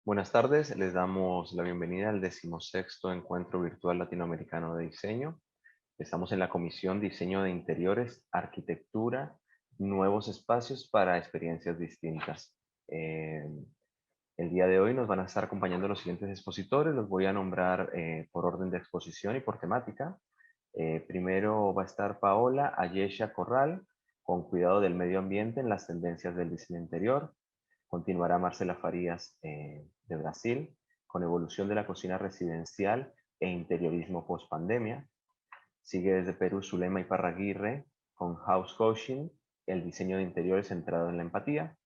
Buenas tardes, les damos la bienvenida al 16º Encuentro Virtual Latinoamericano de Diseño. Estamos en la Comisión Diseño de Interiores, Arquitectura, Nuevos Espacios para Experiencias Distintas. El día de hoy nos van a estar acompañando los siguientes expositores, los voy a nombrar por orden de exposición y por temática. Primero va a estar Paola Ayesha Corral, con cuidado del medio ambiente en las tendencias del diseño interior. Continuará Marcela Farías de Brasil, con evolución de la cocina residencial e interiorismo post pandemia. Sigue desde Perú Zulema Iparraguirre con House Coaching, el diseño de interiores centrado en la empatía.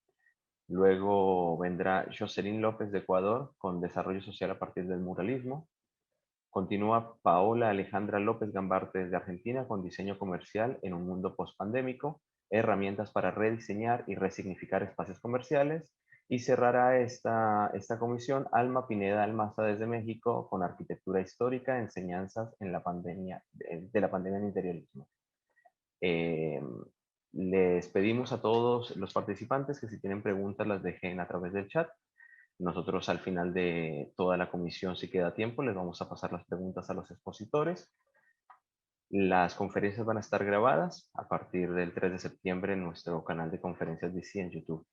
Luego vendrá Jocelyn López de Ecuador con desarrollo social a partir del muralismo. Continúa Paola Alejandra López Gambarte desde Argentina con diseño comercial en un mundo post-pandémico, herramientas para rediseñar y resignificar espacios comerciales. Y cerrará esta comisión Alma Pineda Almaza desde México con arquitectura histórica, enseñanzas en la pandemia, de la pandemia en interiorismo. Eh, Les pedimos a todos los participantes que si tienen preguntas las dejen a través del chat. Nosotros al final de toda la comisión, si queda tiempo, les vamos a pasar las preguntas a los expositores. Las conferencias van a estar grabadas a partir del 3 de septiembre en nuestro canal de conferencias DC en YouTube.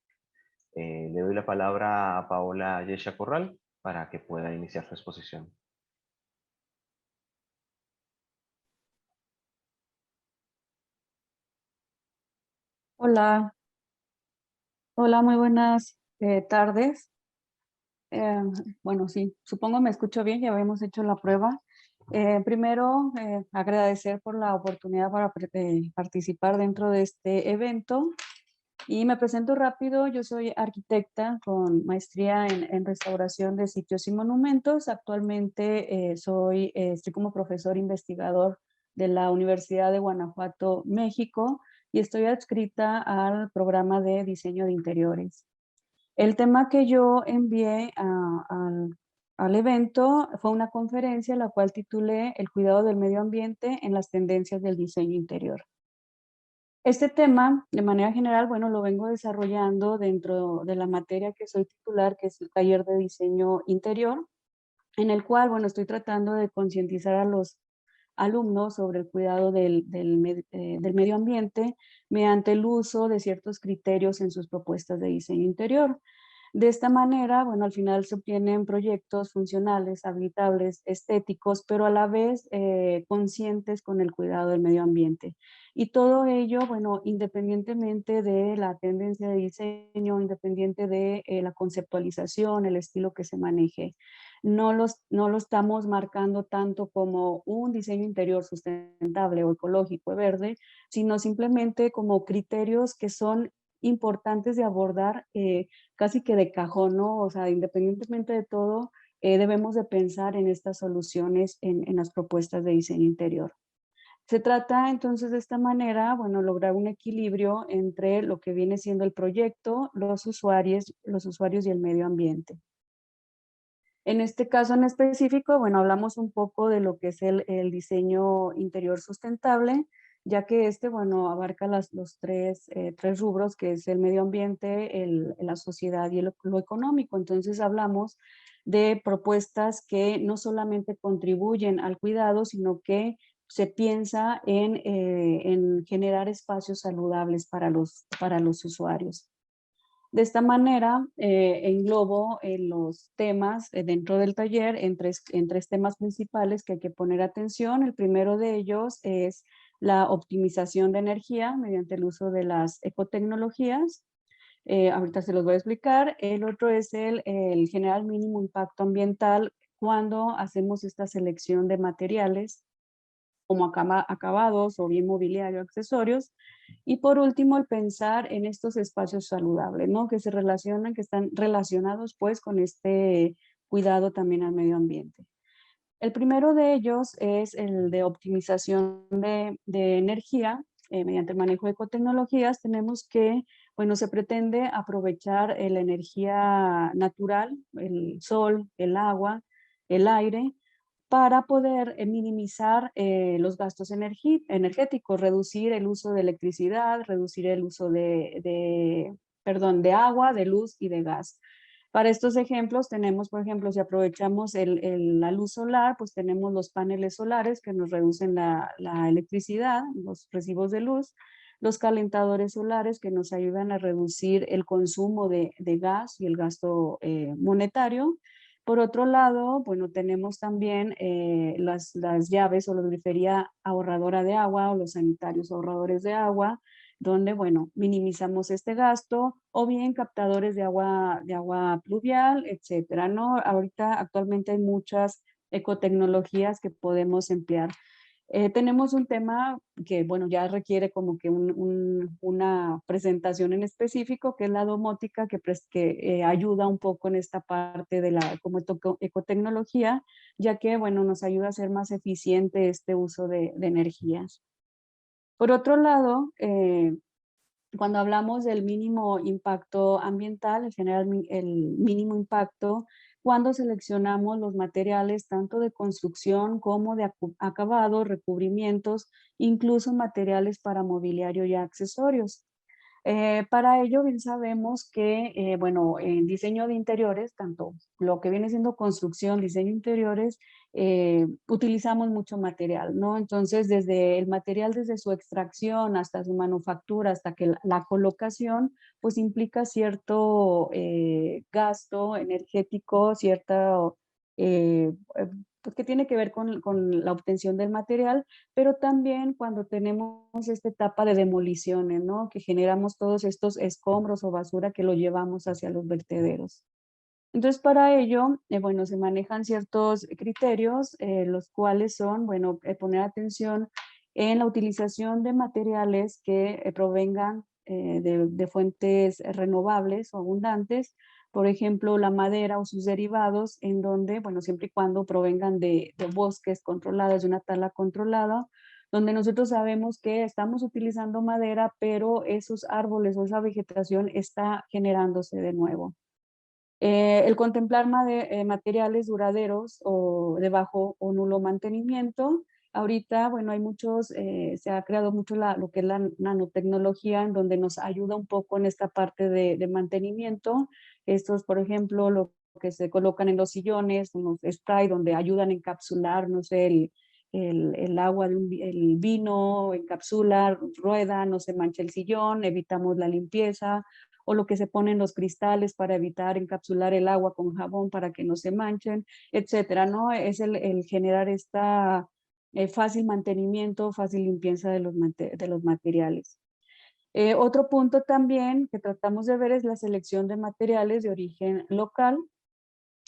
Le doy la palabra a Paola Yesha Corral para que pueda iniciar su exposición. Hola, hola, muy buenas tardes. Eh, bueno, sí, supongo me escucho bien, ya habíamos hecho la prueba. Primero, agradecer por la oportunidad para participar dentro de este evento. Y me presento rápido, yo soy arquitecta con maestría en restauración de sitios y monumentos. Actualmente estoy como profesor investigador de la Universidad de Guanajuato, México, y estoy adscrita al programa de diseño de interiores. El tema que yo envié al evento fue una conferencia la cual titulé El cuidado del medio ambiente en las tendencias del diseño interior. Este tema, de manera general, bueno, lo vengo desarrollando dentro de la materia que soy titular, que es el taller de diseño interior, en el cual, bueno, estoy tratando de concientizar a los alumnos sobre el cuidado del medio ambiente mediante el uso de ciertos criterios en sus propuestas de diseño interior. De esta manera, bueno, al final se obtienen proyectos funcionales, habitables, estéticos, pero a la vez conscientes con el cuidado del medio ambiente. Y todo ello, bueno, independientemente de la tendencia de diseño, independiente de la conceptualización, el estilo que se maneje. No lo estamos marcando tanto como un diseño interior sustentable o ecológico, verde, sino simplemente como criterios que son importantes de abordar casi que de cajón, ¿no? O sea, independientemente de todo, debemos de pensar en estas soluciones en las propuestas de diseño interior. Se trata entonces de esta manera, bueno, lograr un equilibrio entre lo que viene siendo el proyecto, los usuarios y el medio ambiente. En este caso en específico, bueno, hablamos un poco de lo que es el diseño interior sustentable, ya que bueno, abarca los tres rubros, que es el medio ambiente, la sociedad y lo económico. Entonces hablamos de propuestas que no solamente contribuyen al cuidado, sino que se piensa en generar espacios saludables para los usuarios. De esta manera, englobo los temas dentro del taller en tres temas principales que hay que poner atención. El primero de ellos es la optimización de energía mediante el uso de las ecotecnologías. Ahorita se los voy a explicar. El otro es el generar mínimo impacto ambiental cuando hacemos esta selección de materiales como acabados o bien mobiliario, accesorios. Y por último, el pensar en estos espacios saludables, ¿no? Que se relacionan, que están relacionados pues con este cuidado también al medio ambiente. El primero de ellos es el de optimización de energía mediante el manejo de ecotecnologías. Tenemos que, bueno, se pretende aprovechar la energía natural, el sol, el agua, el aire, para poder minimizar los gastos energéticos, reducir el uso de electricidad, reducir el uso de agua, de luz y de gas. Para estos ejemplos tenemos, por ejemplo, si aprovechamos la luz solar, pues tenemos los paneles solares que nos reducen la electricidad, los recibos de luz, los calentadores solares que nos ayudan a reducir el consumo de gas y el gasto monetario. Por otro lado, bueno, tenemos también las llaves o la grifería ahorradora de agua o los sanitarios ahorradores de agua, donde, bueno, minimizamos este gasto, o bien captadores de agua pluvial, etcétera, ¿no? Ahorita actualmente hay muchas ecotecnologías que podemos emplear. Tenemos un tema que, bueno, ya requiere como que una presentación en específico, que es la domótica, que ayuda un poco en esta parte de la como ecotecnología, ya que, bueno, nos ayuda a hacer más eficiente este uso de energías. Por otro lado, cuando hablamos del mínimo impacto ambiental, en general el mínimo impacto, cuando seleccionamos los materiales tanto de construcción como de acabado, recubrimientos, incluso materiales para mobiliario y accesorios. Para ello, bien sabemos que, bueno, en diseño de interiores, tanto lo que viene siendo construcción, diseño de interiores, utilizamos mucho material, ¿no? Entonces, desde el material, desde su extracción hasta su manufactura, hasta que la colocación, pues implica cierto gasto energético, cierto, pues que tiene que ver con la obtención del material, pero también cuando tenemos esta etapa de demoliciones, ¿no? Que generamos todos estos escombros o basura que lo llevamos hacia los vertederos. Entonces, para ello, bueno, se manejan ciertos criterios, los cuales son, bueno, poner atención en la utilización de materiales que provengan de fuentes renovables o abundantes, por ejemplo, la madera o sus derivados, en donde, bueno, siempre y cuando provengan de bosques controlados, de una tala controlada, donde nosotros sabemos que estamos utilizando madera, pero esos árboles o esa vegetación está generándose de nuevo. El contemplar materiales duraderos o de bajo o nulo mantenimiento. Ahorita, bueno, hay muchos, se ha creado mucho lo que es la nanotecnología, en donde nos ayuda un poco en esta parte de mantenimiento. Estos, por ejemplo, lo que se colocan en los sillones, unos spray donde ayudan a encapsular, no sé, el agua el vino, encapsula, rueda, no se mancha el sillón, evitamos la limpieza, o lo que se ponen los cristales para evitar encapsular el agua con jabón para que no se manchen, etcétera, ¿no? Es el generar esta fácil mantenimiento, fácil limpieza de los materiales. Otro punto también que tratamos de ver es la selección de materiales de origen local.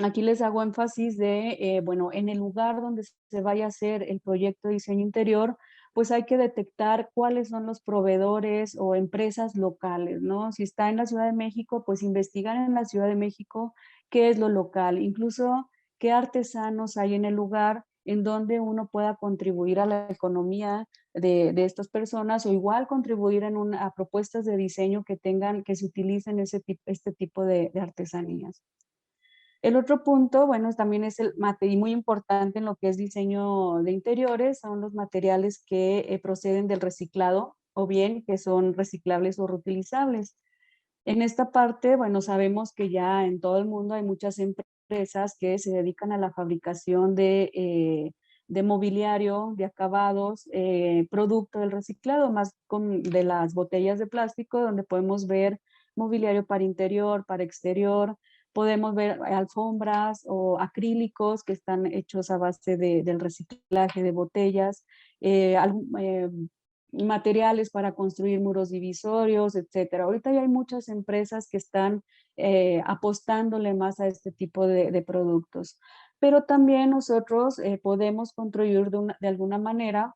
Aquí les hago énfasis de, bueno, en el lugar donde se vaya a hacer el proyecto de diseño interior, pues hay que detectar cuáles son los proveedores o empresas locales, ¿no? Si está en la Ciudad de México, pues investigar en la Ciudad de México qué es lo local, incluso qué artesanos hay en el lugar en donde uno pueda contribuir a la economía de estas personas o igual contribuir a propuestas de diseño que tengan, que se utilicen este tipo de artesanías. El otro punto, bueno, también es el material muy importante en lo que es diseño de interiores, son los materiales que proceden del reciclado o bien que son reciclables o reutilizables. En esta parte, bueno, sabemos que ya en todo el mundo hay muchas empresas que se dedican a la fabricación de mobiliario, de acabados, producto del reciclado, más de las botellas de plástico, donde podemos ver mobiliario para interior, para exterior, podemos ver alfombras o acrílicos que están hechos a base del reciclaje de botellas, materiales para construir muros divisorios, etcétera. Ahorita ya hay muchas empresas que están apostándole más a este tipo de productos, pero también nosotros podemos contribuir de alguna manera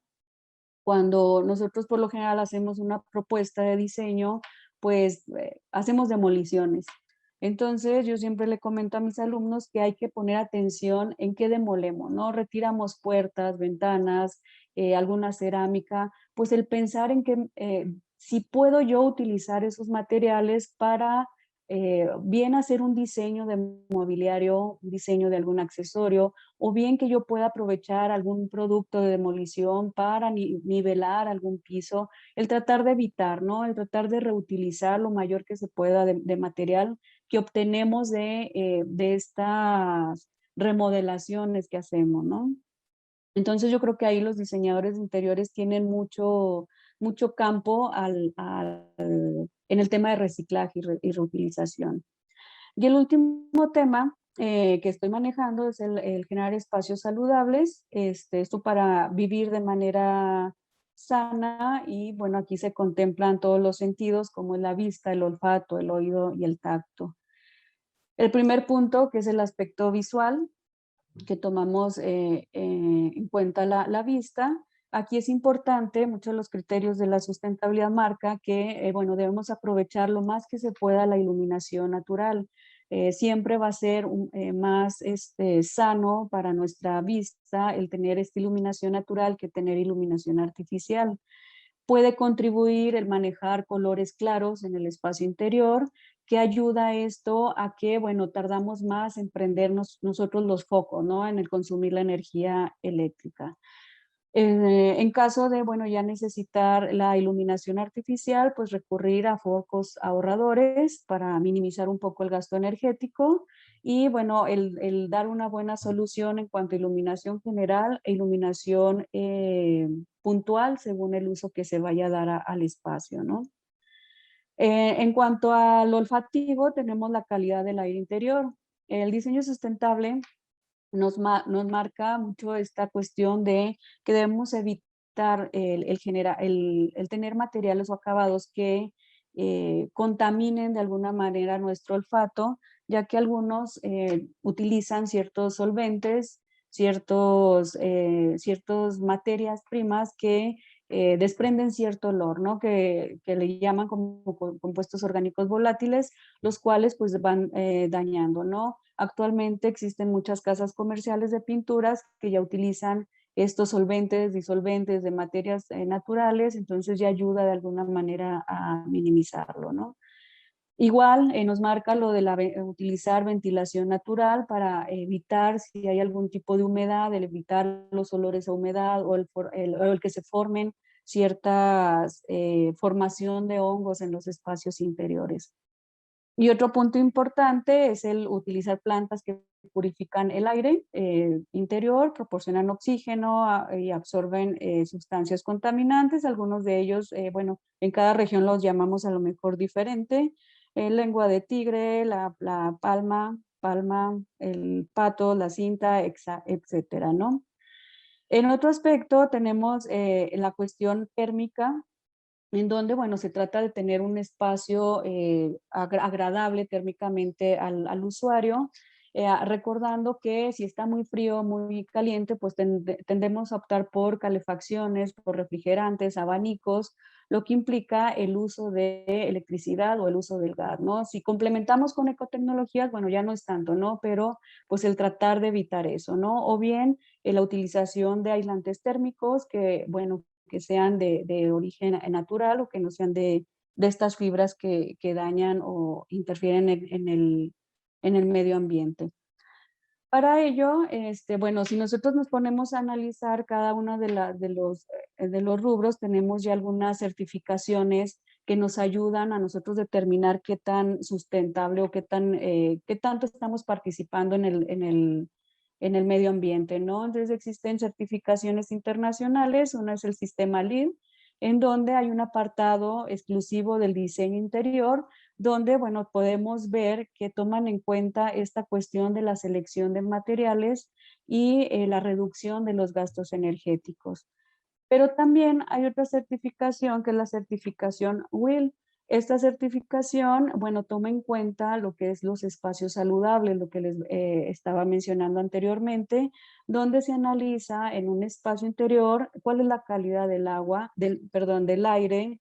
cuando nosotros por lo general hacemos una propuesta de diseño, pues hacemos demoliciones. Entonces, yo siempre le comento a mis alumnos que hay que poner atención en qué demolemos, ¿no? Retiramos puertas, ventanas, alguna cerámica, pues el pensar en que si puedo yo utilizar esos materiales para bien hacer un diseño de mobiliario, un diseño de algún accesorio, o bien que yo pueda aprovechar algún producto de demolición para nivelar algún piso, el tratar de evitar, ¿no? El tratar de reutilizar lo mayor que se pueda de material que obtenemos de estas remodelaciones que hacemos, ¿no? Entonces yo creo que ahí los diseñadores de interiores tienen mucho campo en el tema de reciclaje y reutilización. Y el último tema que estoy manejando es el generar espacios saludables, esto para vivir de manera sana y bueno, aquí se contemplan todos los sentidos como es la vista, el olfato, el oído y el tacto. El primer punto, que es el aspecto visual, que tomamos en cuenta la vista. Aquí es importante, muchos de los criterios de la sustentabilidad marca que, bueno, debemos aprovechar lo más que se pueda la iluminación natural. Siempre va a ser más sano para nuestra vista el tener esta iluminación natural que tener iluminación artificial. Puede contribuir el manejar colores claros en el espacio interior, que ayuda a esto a que, bueno, tardamos más en prendernos nosotros los focos, ¿no? En el consumir la energía eléctrica. En caso de, bueno, ya necesitar la iluminación artificial, pues recurrir a focos ahorradores para minimizar un poco el gasto energético y, bueno, el dar una buena solución en cuanto a iluminación general e iluminación puntual según el uso que se vaya a dar al espacio, ¿no? En cuanto al olfativo, tenemos la calidad del aire interior. El diseño sustentable nos marca mucho esta cuestión de que debemos evitar el tener materiales o acabados que contaminen de alguna manera nuestro olfato, ya que algunos utilizan ciertos solventes, ciertos materias primas que desprenden cierto olor, ¿no? Que le llaman como compuestos orgánicos volátiles, los cuales pues van dañando, ¿no? Actualmente existen muchas casas comerciales de pinturas que ya utilizan estos solventes, disolventes de materias naturales, entonces ya ayuda de alguna manera a minimizarlo, ¿no? Igual nos marca lo de utilizar ventilación natural para evitar si hay algún tipo de humedad, el evitar los olores a humedad o el que se formen ciertas formación de hongos en los espacios interiores. Y otro punto importante es el utilizar plantas que purifican el aire interior, proporcionan oxígeno y absorben sustancias contaminantes. Algunos de ellos, bueno, en cada región los llamamos a lo mejor diferente. Lengua de tigre, la palma, el pato, la cinta, etcétera, ¿no? En otro aspecto tenemos la cuestión térmica, en donde, bueno, se trata de tener un espacio agradable térmicamente al usuario, recordando que si está muy frío, muy caliente, pues tendemos a optar por calefacciones, por refrigerantes, abanicos, lo que implica el uso de electricidad o el uso del gas, ¿no? Si complementamos con ecotecnologías, bueno, ya no es tanto, ¿no? Pero pues el tratar de evitar eso, ¿no? O bien la utilización de aislantes térmicos que, bueno, que sean de origen natural o que no sean de estas fibras que dañan o interfieren en el medio ambiente. Para ello, bueno, si nosotros nos ponemos a analizar cada uno de los rubros, tenemos ya algunas certificaciones que nos ayudan a nosotros determinar qué tan sustentable o qué tanto estamos participando en el medio ambiente, ¿no? Entonces existen certificaciones internacionales, una es el sistema LEED, en donde hay un apartado exclusivo del diseño interior, donde, bueno, podemos ver que toman en cuenta esta cuestión de la selección de materiales y la reducción de los gastos energéticos. Pero también hay otra certificación que es la certificación WIL. Esta certificación, bueno, toma en cuenta lo que es los espacios saludables, lo que les estaba mencionando anteriormente, donde se analiza en un espacio interior cuál es la calidad del agua, del aire,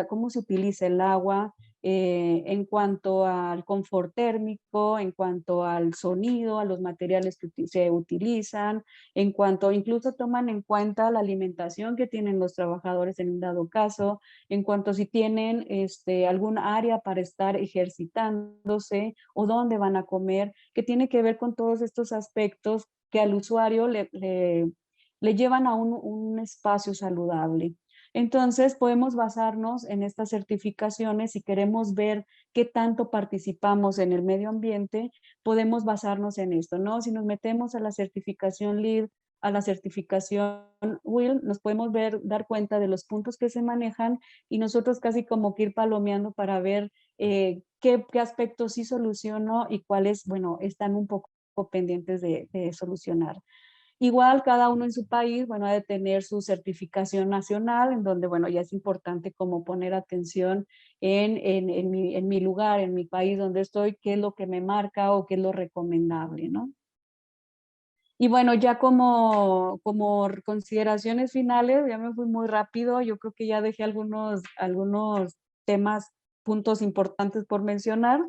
cómo se utiliza el agua, en cuanto al confort térmico, en cuanto al sonido, a los materiales que se utilizan, en cuanto incluso toman en cuenta la alimentación que tienen los trabajadores en un dado caso, en cuanto si tienen algún área para estar ejercitándose o dónde van a comer, que tiene que ver con todos estos aspectos que al usuario le llevan a un espacio saludable. Entonces, podemos basarnos en estas certificaciones si queremos ver qué tanto participamos en el medio ambiente, podemos basarnos en esto, ¿no? Si nos metemos a la certificación LEED, a la certificación WIL, nos podemos dar cuenta de los puntos que se manejan y nosotros casi como que ir palomeando para ver qué aspectos sí soluciono y cuáles, bueno, están un poco pendientes de solucionar. Igual cada uno en su país, bueno, ha de tener su certificación nacional, en donde, bueno, ya es importante como poner atención en mi lugar, en mi país donde estoy, qué es lo que me marca o qué es lo recomendable, ¿no? Y bueno, ya como consideraciones finales, ya me fui muy rápido, yo creo que ya dejé algunos temas, puntos importantes por mencionar.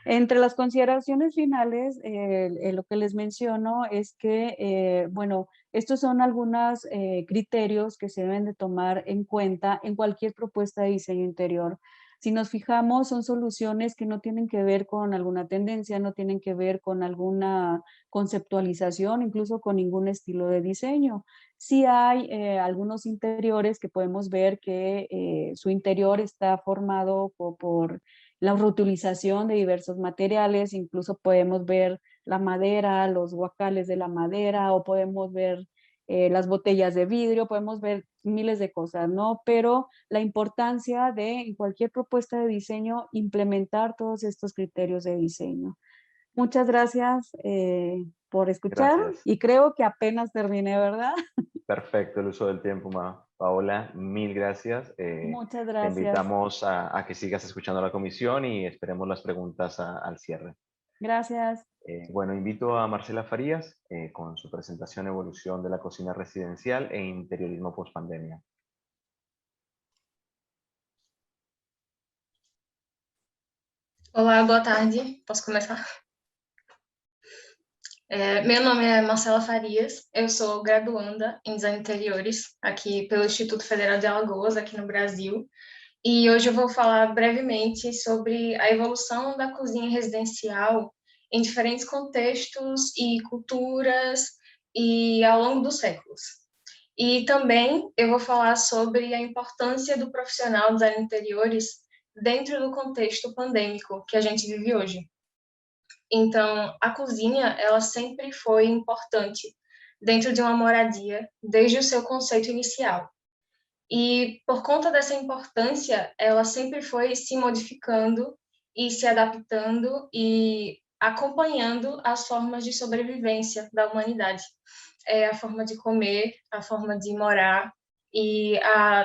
Entre las consideraciones finales, lo que les menciono es que, bueno, estos son algunos criterios que se deben de tomar en cuenta en cualquier propuesta de diseño interior. Si nos fijamos, son soluciones que no tienen que ver con alguna tendencia, no tienen que ver con alguna conceptualización, incluso con ningún estilo de diseño. Sí hay algunos interiores que podemos ver que su interior está formado por la reutilización de diversos materiales, incluso podemos ver la madera, los guacales de la madera, o podemos ver las botellas de vidrio, podemos ver miles de cosas, ¿no? Pero la importancia de, en cualquier propuesta de diseño, implementar todos estos criterios de diseño. Muchas gracias por escuchar Gracias. y creo que apenas terminé, ¿verdad? Perfecto el uso del tiempo, Paola. Mil gracias. Muchas Te gracias. invitamos a que sigas escuchando la comisión y esperemos las preguntas al cierre. Gracias. Bueno, invito a Marcela Farías con su presentación Evolución de la cocina residencial e interiorismo post-pandemia. Olá, boa tarde. Posso começar? Meu nome é Marcela Farias, eu sou graduanda em Design de Interiores aqui pelo Instituto Federal de Alagoas, aqui no Brasil. E hoje eu vou falar brevemente sobre a evolução da cozinha residencial em diferentes contextos e culturas e ao longo dos séculos. E também eu vou falar sobre a importância do profissional design de interiores dentro do contexto pandêmico que a gente vive hoje. Então, a cozinha, ela sempre foi importante dentro de uma moradia, desde o seu conceito inicial. E, por conta dessa importância, ela sempre foi se modificando e se adaptando e acompanhando as formas de sobrevivência da humanidade. A forma de comer, a forma de morar e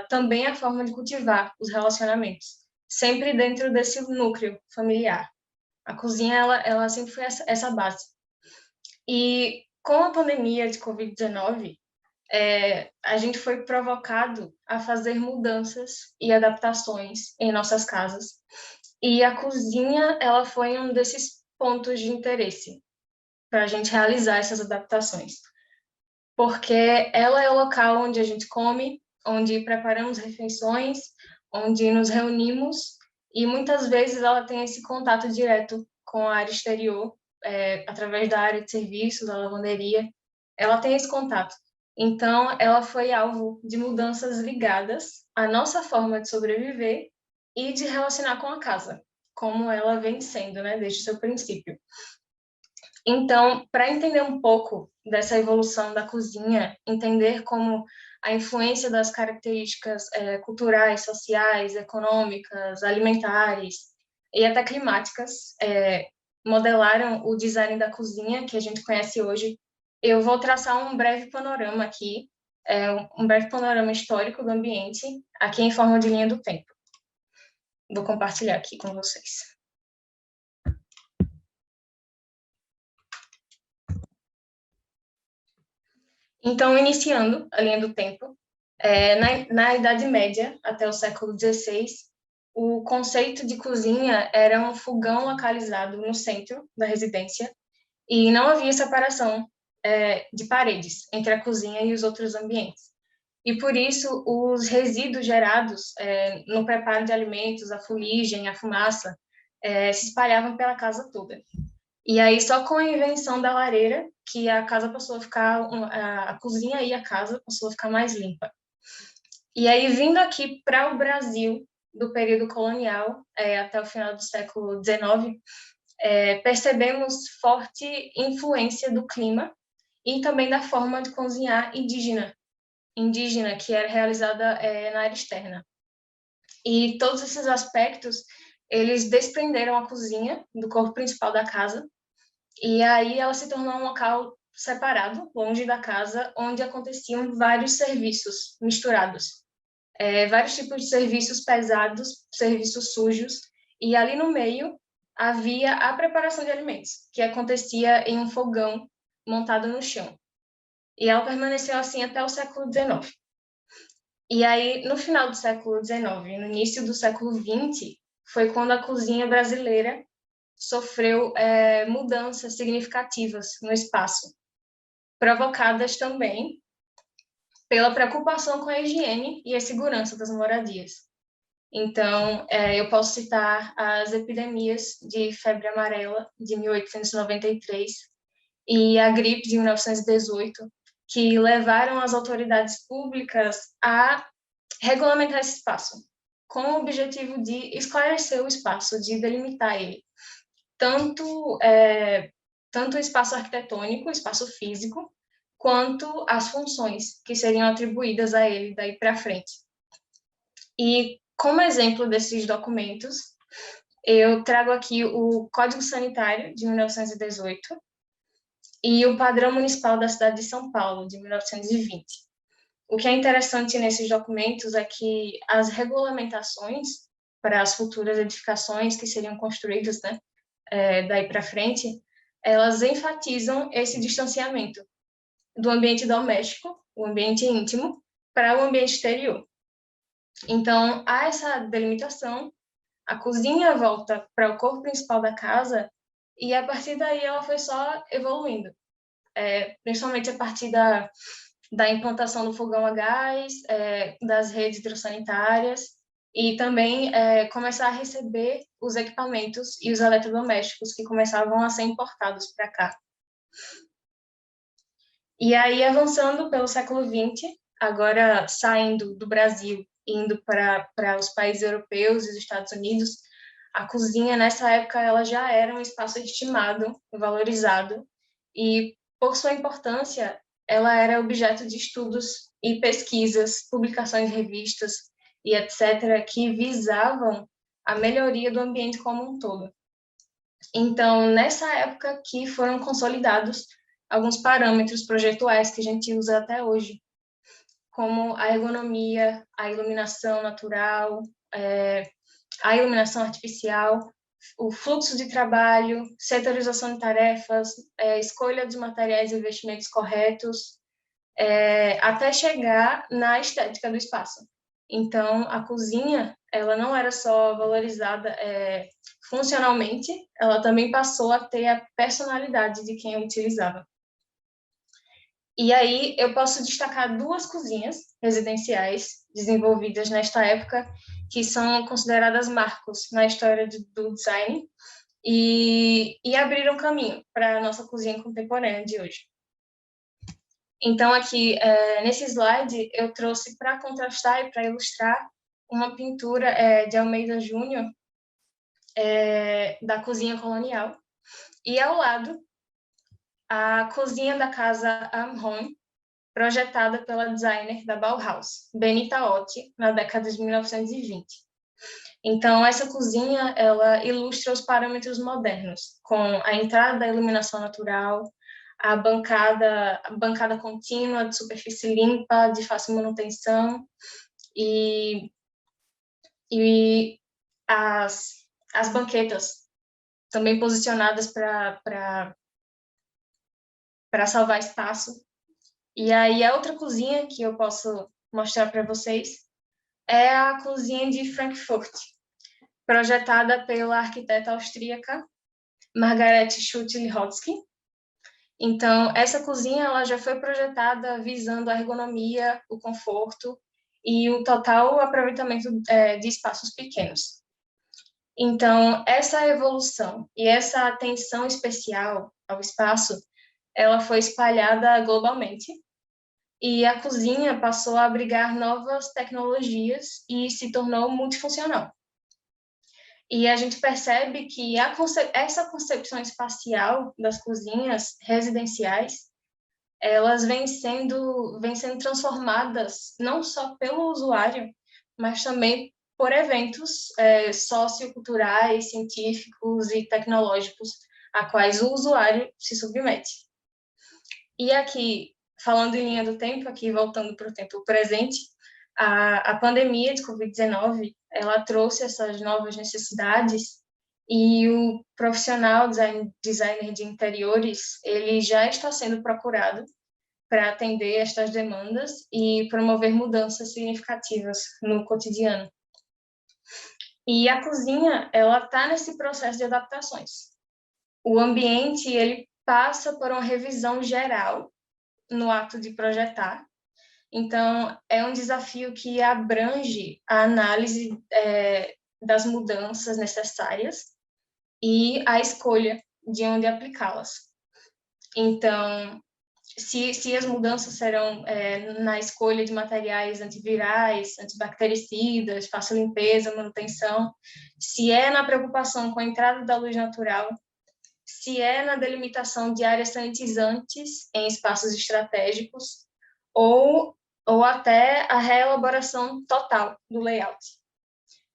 também a forma de cultivar os relacionamentos, sempre dentro desse núcleo familiar. A cozinha, ela sempre foi essa base. E com a pandemia de Covid-19, a gente foi provocado a fazer mudanças e adaptações em nossas casas. E a cozinha, ela foi um desses pontos de interesse para a gente realizar essas adaptações. Porque ela é o local onde a gente come, onde preparamos refeições, onde nos reunimos, e muitas vezes ela tem esse contato direto com a área exterior, através da área de serviços, da lavanderia, ela tem esse contato. Então, ela foi alvo de mudanças ligadas à nossa forma de sobreviver e de relacionar com a casa, como ela vem sendo, né, desde o seu princípio. Então, para entender um pouco dessa evolução da cozinha, entender como a influência das características culturais, sociais, econômicas, alimentares e até climáticas modelaram o design da cozinha que a gente conhece hoje, eu vou traçar um breve panorama aqui, um breve panorama histórico do ambiente, aqui em forma de linha do tempo. Vou compartilhar aqui com vocês. Então, iniciando a linha do tempo, na Idade Média, até o século XVI, o conceito de cozinha era um fogão localizado no centro da residência e não havia separação de paredes entre a cozinha e os outros ambientes. E, por isso, os resíduos gerados no preparo de alimentos, a fuligem, a fumaça, se espalhavam pela casa toda. E aí, só com a invenção da lareira, que a casa passou a ficar, a cozinha e a casa passou a ficar mais limpa. E aí, vindo aqui para o Brasil, do período colonial, até o final do século XIX, percebemos forte influência do clima e também da forma de cozinhar indígena que era realizada na área externa. E todos esses aspectos, eles desprenderam a cozinha do corpo principal da casa, e aí ela se tornou um local separado, longe da casa, onde aconteciam vários serviços misturados. Vários tipos de serviços pesados, serviços sujos, e ali no meio havia a preparação de alimentos, que acontecia em um fogão montado no chão. E ela permaneceu assim até o século XIX. E aí, no final do século XIX, no início do século XX, foi quando a cozinha brasileira sofreu mudanças significativas no espaço, provocadas também pela preocupação com a higiene e a segurança das moradias. Então, eu posso citar as epidemias de febre amarela de 1893 e a gripe de 1918, que levaram as autoridades públicas a regulamentar esse espaço, com o objetivo de esclarecer o espaço, de delimitar ele. Tanto o espaço arquitetônico, o espaço físico, quanto as funções que seriam atribuídas a ele daí para frente. E, como exemplo desses documentos, eu trago aqui o Código Sanitário, de 1918, e o Padrão Municipal da Cidade de São Paulo, de 1920. O que é interessante nesses documentos é que as regulamentações para as futuras edificações que seriam construídas, né, daí para frente, elas enfatizam esse distanciamento do ambiente doméstico, o ambiente íntimo, para o ambiente exterior. Então, há essa delimitação, a cozinha volta para o corpo principal da casa, e a partir daí ela foi só evoluindo, principalmente a partir da implantação do fogão a gás, das redes hidrossanitárias, e também começar a receber os equipamentos e os eletrodomésticos que começavam a ser importados para cá. E aí, avançando pelo século XX, agora saindo do Brasil, indo para os países europeus e os Estados Unidos, a cozinha, nessa época, ela já era um espaço estimado, valorizado, e, por sua importância, ela era objeto de estudos e pesquisas, publicações em revistas e etc., que visavam a melhoria do ambiente como um todo. Então, nessa época que foram consolidados alguns parâmetros projetuais que a gente usa até hoje, como a ergonomia, a iluminação natural, a iluminação artificial, o fluxo de trabalho, setorização de tarefas, escolha dos materiais e investimentos corretos, até chegar na estética do espaço. Então, a cozinha, ela não era só valorizada funcionalmente, ela também passou a ter a personalidade de quem a utilizava. E aí eu posso destacar duas cozinhas residenciais desenvolvidas nesta época, que são consideradas marcos na história do design e abriram caminho para a nossa cozinha contemporânea de hoje. Então, aqui, nesse slide, eu trouxe para contrastar e para ilustrar uma pintura de Almeida Júnior, da cozinha colonial, e ao lado, a cozinha da casa Amhon, projetada pela designer da Bauhaus, Benita Otti, na década de 1920. Então, essa cozinha, ela ilustra os parâmetros modernos, com a entrada da iluminação natural, a bancada contínua, de superfície limpa, de fácil manutenção, e as banquetas também posicionadas para salvar espaço. E aí, a outra cozinha que eu posso mostrar para vocês é a cozinha de Frankfurt, projetada pela arquiteta austríaca Margaret Schulte-Lihotzky. Então, essa cozinha ela já foi projetada visando a ergonomia, o conforto e o total aproveitamento de espaços pequenos. Então, essa evolução e essa atenção especial ao espaço, ela foi espalhada globalmente, e a cozinha passou a abrigar novas tecnologias e se tornou multifuncional. E a gente percebe que essa concepção espacial das cozinhas residenciais, elas vêm sendo transformadas não só pelo usuário, mas também por eventos socioculturais, científicos e tecnológicos a quais o usuário se submete. E aqui, falando em linha do tempo, aqui voltando para o tempo presente, a pandemia de Covid-19, ela trouxe essas novas necessidades e o profissional designer de interiores, ele já está sendo procurado para atender estas demandas e promover mudanças significativas no cotidiano. E a cozinha, ela está nesse processo de adaptações. O ambiente, ele passa por uma revisão geral no ato de projetar. Então, é um desafio que abrange a análise das mudanças necessárias e a escolha de onde aplicá-las. Então, se as mudanças serão na escolha de materiais antivirais, antibactericidas, fácil limpeza, manutenção, se é na preocupação com a entrada da luz natural, se é na delimitação de áreas sanitizantes em espaços estratégicos, ou até a reelaboração total do layout,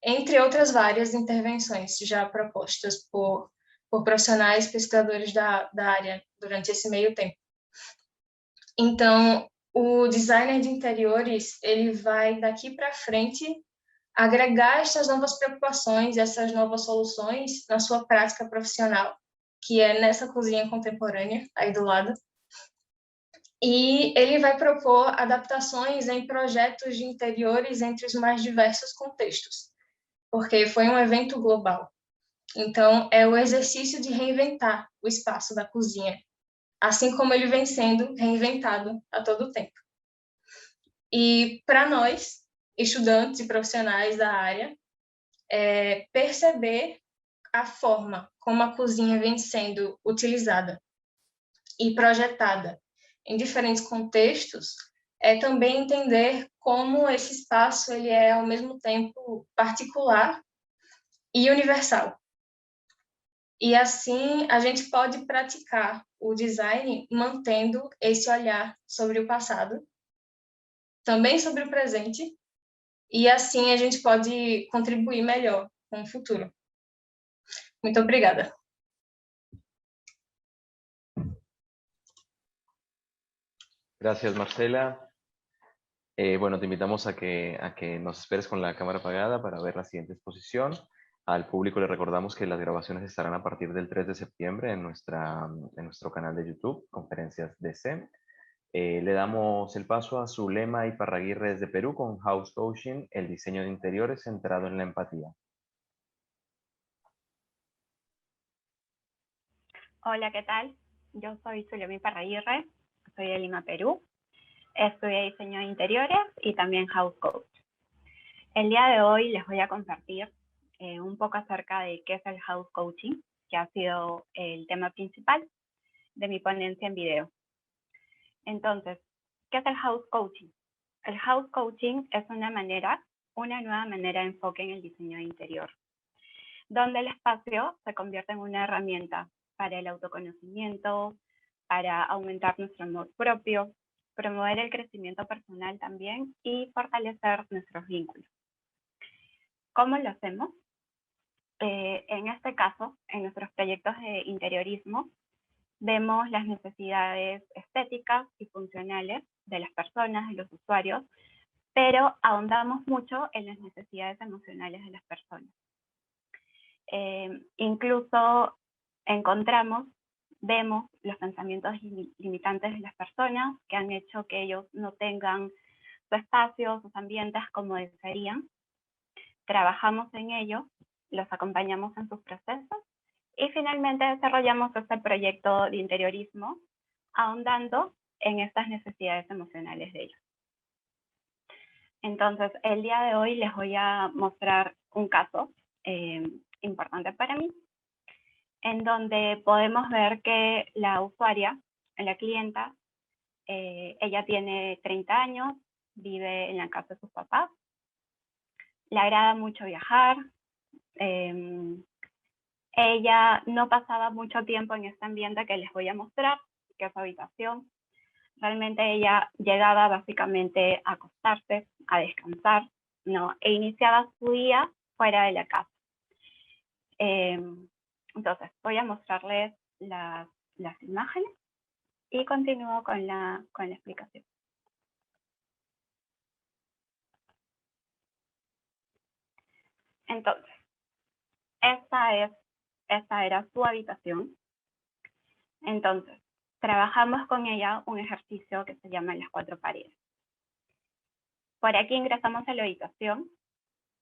entre outras várias intervenções já propostas por profissionais pesquisadores da área durante esse meio tempo. Então, o designer de interiores, ele vai daqui para frente agregar essas novas preocupações, essas novas soluções na sua prática profissional, que é nessa cozinha contemporânea, aí do lado. E ele vai propor adaptações em projetos de interiores entre os mais diversos contextos, porque foi um evento global. Então, é o exercício de reinventar o espaço da cozinha, assim como ele vem sendo reinventado a todo tempo. E para nós, estudantes e profissionais da área, perceber a forma como a cozinha vem sendo utilizada e projetada em diferentes contextos, é também entender como esse espaço ele é, ao mesmo tempo, particular e universal. E assim, a gente pode praticar o design mantendo esse olhar sobre o passado, também sobre o presente, e assim a gente pode contribuir melhor com o futuro. Muito obrigada. Gracias, Marcela. Bueno, te invitamos a que nos esperes con la cámara apagada para ver la siguiente exposición. Al público le recordamos que las grabaciones estarán a partir del 3 de septiembre en nuestro canal de YouTube, Conferencias DC. Le damos el paso a Zulema Iparraguirre desde Perú con House Coaching, el diseño de interiores centrado en la empatía. Hola, ¿qué tal? Yo soy Zulema Iparraguirre, soy de Lima, Perú. Estudié diseño de interiores y también House Coach. El día de hoy les voy a compartir un poco acerca de qué es el House Coaching, que ha sido el tema principal de mi ponencia en video. Entonces, ¿qué es el House Coaching? El House Coaching es una nueva manera de enfoque en el diseño de interior, donde el espacio se convierte en una herramienta para el autoconocimiento, para aumentar nuestro amor propio, promover el crecimiento personal también y fortalecer nuestros vínculos. ¿Cómo lo hacemos? En este caso, en nuestros proyectos de interiorismo, vemos las necesidades estéticas y funcionales de las personas, de los usuarios, pero ahondamos mucho en las necesidades emocionales de las personas. Incluso vemos los pensamientos limitantes de las personas que han hecho que ellos no tengan su espacio, sus ambientes como desearían. Trabajamos en ello, los acompañamos en sus procesos y finalmente desarrollamos este proyecto de interiorismo ahondando en estas necesidades emocionales de ellos. Entonces, el día de hoy les voy a mostrar un caso importante para mí, en donde podemos ver que la usuaria, la clienta, Ella tiene 30 años, vive en la casa de sus papás, le agrada mucho viajar. Ella no pasaba mucho tiempo en este ambiente que les voy a mostrar, que es su habitación. Realmente ella llegaba básicamente a acostarse, a descansar, ¿no? E iniciaba su día fuera de la casa. Entonces, voy a mostrarles las imágenes y continúo con la explicación. Entonces, esta era su habitación. Entonces, trabajamos con ella un ejercicio que se llama las 4 paredes. Por aquí ingresamos a la habitación,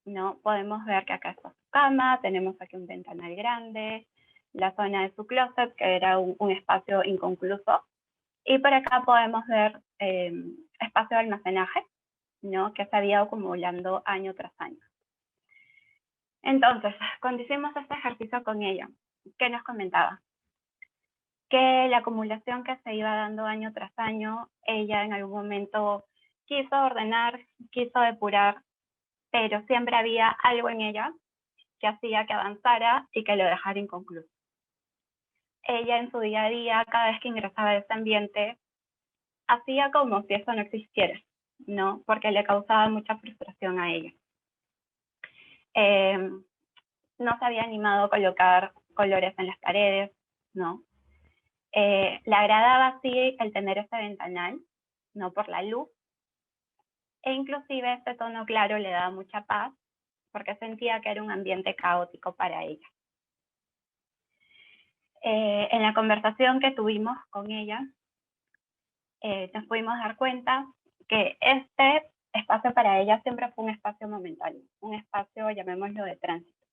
¿no? Podemos ver que acá está su cama, tenemos aquí un ventanal grande, la zona de su closet, que era un espacio inconcluso, y por acá podemos ver espacio de almacenaje, ¿no? Que se había acumulando año tras año. Entonces, cuando hicimos este ejercicio con ella, ¿qué nos comentaba? Que la acumulación que se iba dando año tras año, ella en algún momento quiso ordenar, quiso depurar, pero siempre había algo en ella que hacía que avanzara y que lo dejara inconcluso. Ella en su día a día, cada vez que ingresaba a ese ambiente, hacía como si eso no existiera, ¿no? Porque le causaba mucha frustración a ella. No se había animado a colocar colores en las paredes, ¿no? Le agradaba sí el tener este ventanal, no por la luz, e inclusive este tono claro le daba mucha paz porque sentía que era un ambiente caótico para ella. En la conversación que tuvimos con ella, nos pudimos dar cuenta que este espacio para ella siempre fue un espacio momentáneo, un espacio, llamémoslo, de tránsito.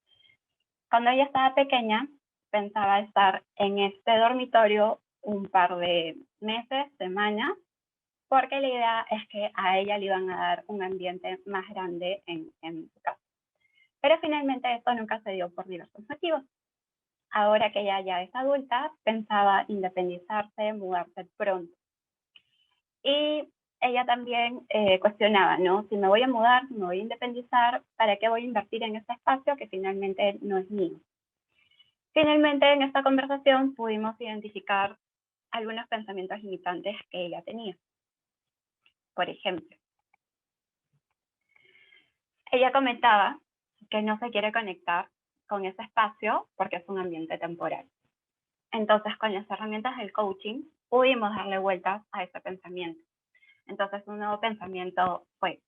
Cuando ella estaba pequeña, pensaba estar en este dormitorio un par de meses, semanas, porque la idea es que a ella le iban a dar un ambiente más grande en su casa. Pero finalmente esto nunca se dio por diversos motivos. Ahora que ella ya es adulta, pensaba independizarse, mudarse pronto. Y ella también cuestionaba, ¿no? Si me voy a mudar, si me voy a independizar, ¿para qué voy a invertir en este espacio que finalmente no es mío? Finalmente, en esta conversación pudimos identificar algunos pensamientos limitantes que ella tenía. Por ejemplo, ella comentaba que no se quiere conectar con ese espacio porque es un ambiente temporal. Entonces, con las herramientas del coaching, pudimos darle vueltas a ese pensamiento. Entonces, un nuevo pensamiento fue,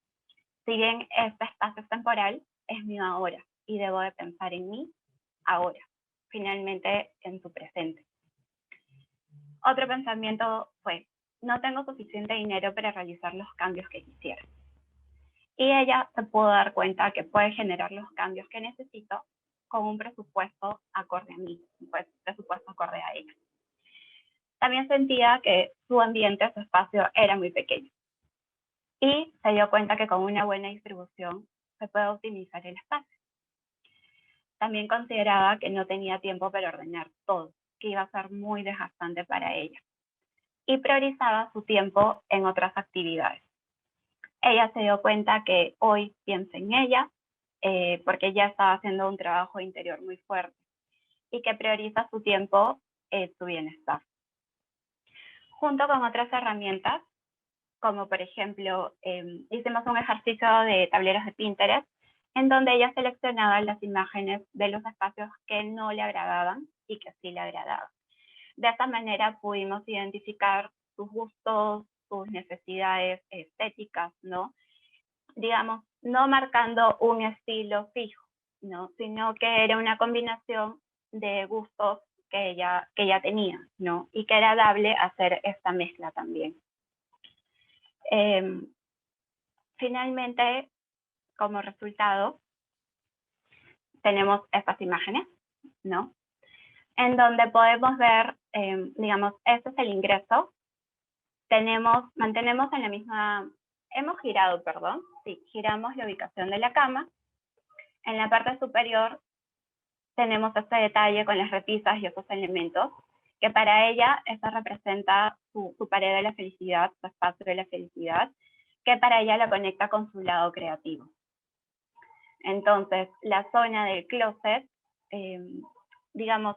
si bien este espacio es temporal, es mío ahora y debo de pensar en mí ahora, finalmente en su presente. Otro pensamiento fue, no tengo suficiente dinero para realizar los cambios que quisiera. Y ella se pudo dar cuenta que puede generar los cambios que necesito con un presupuesto acorde a mí, un presupuesto acorde a ella. También sentía que su ambiente, su espacio era muy pequeño. Y se dio cuenta que con una buena distribución se puede optimizar el espacio. También consideraba que no tenía tiempo para ordenar todo, que iba a ser muy desgastante para ella. Y priorizaba su tiempo en otras actividades. Ella se dio cuenta que hoy piensa en ella, porque ella estaba haciendo un trabajo interior muy fuerte y que prioriza su tiempo en su bienestar. Junto con otras herramientas, como por ejemplo, hicimos un ejercicio de tableros de Pinterest, en donde ella seleccionaba las imágenes de los espacios que no le agradaban y que sí le agradaban. De esta manera pudimos identificar sus gustos, sus necesidades estéticas, ¿no? Digamos, no marcando un estilo fijo, ¿no? Sino que era una combinación de gustos que ella tenía, ¿no? Y que era dable hacer esta mezcla también. Finalmente, como resultado, tenemos estas imágenes, ¿no? En donde podemos ver, digamos, este es el ingreso. Mantenemos en la misma, giramos la ubicación de la cama. En la parte superior tenemos este detalle con las repisas y otros elementos que para ella esa representa su pared de la felicidad, su espacio de la felicidad, que para ella la conecta con su lado creativo. Entonces, la zona del closet, digamos,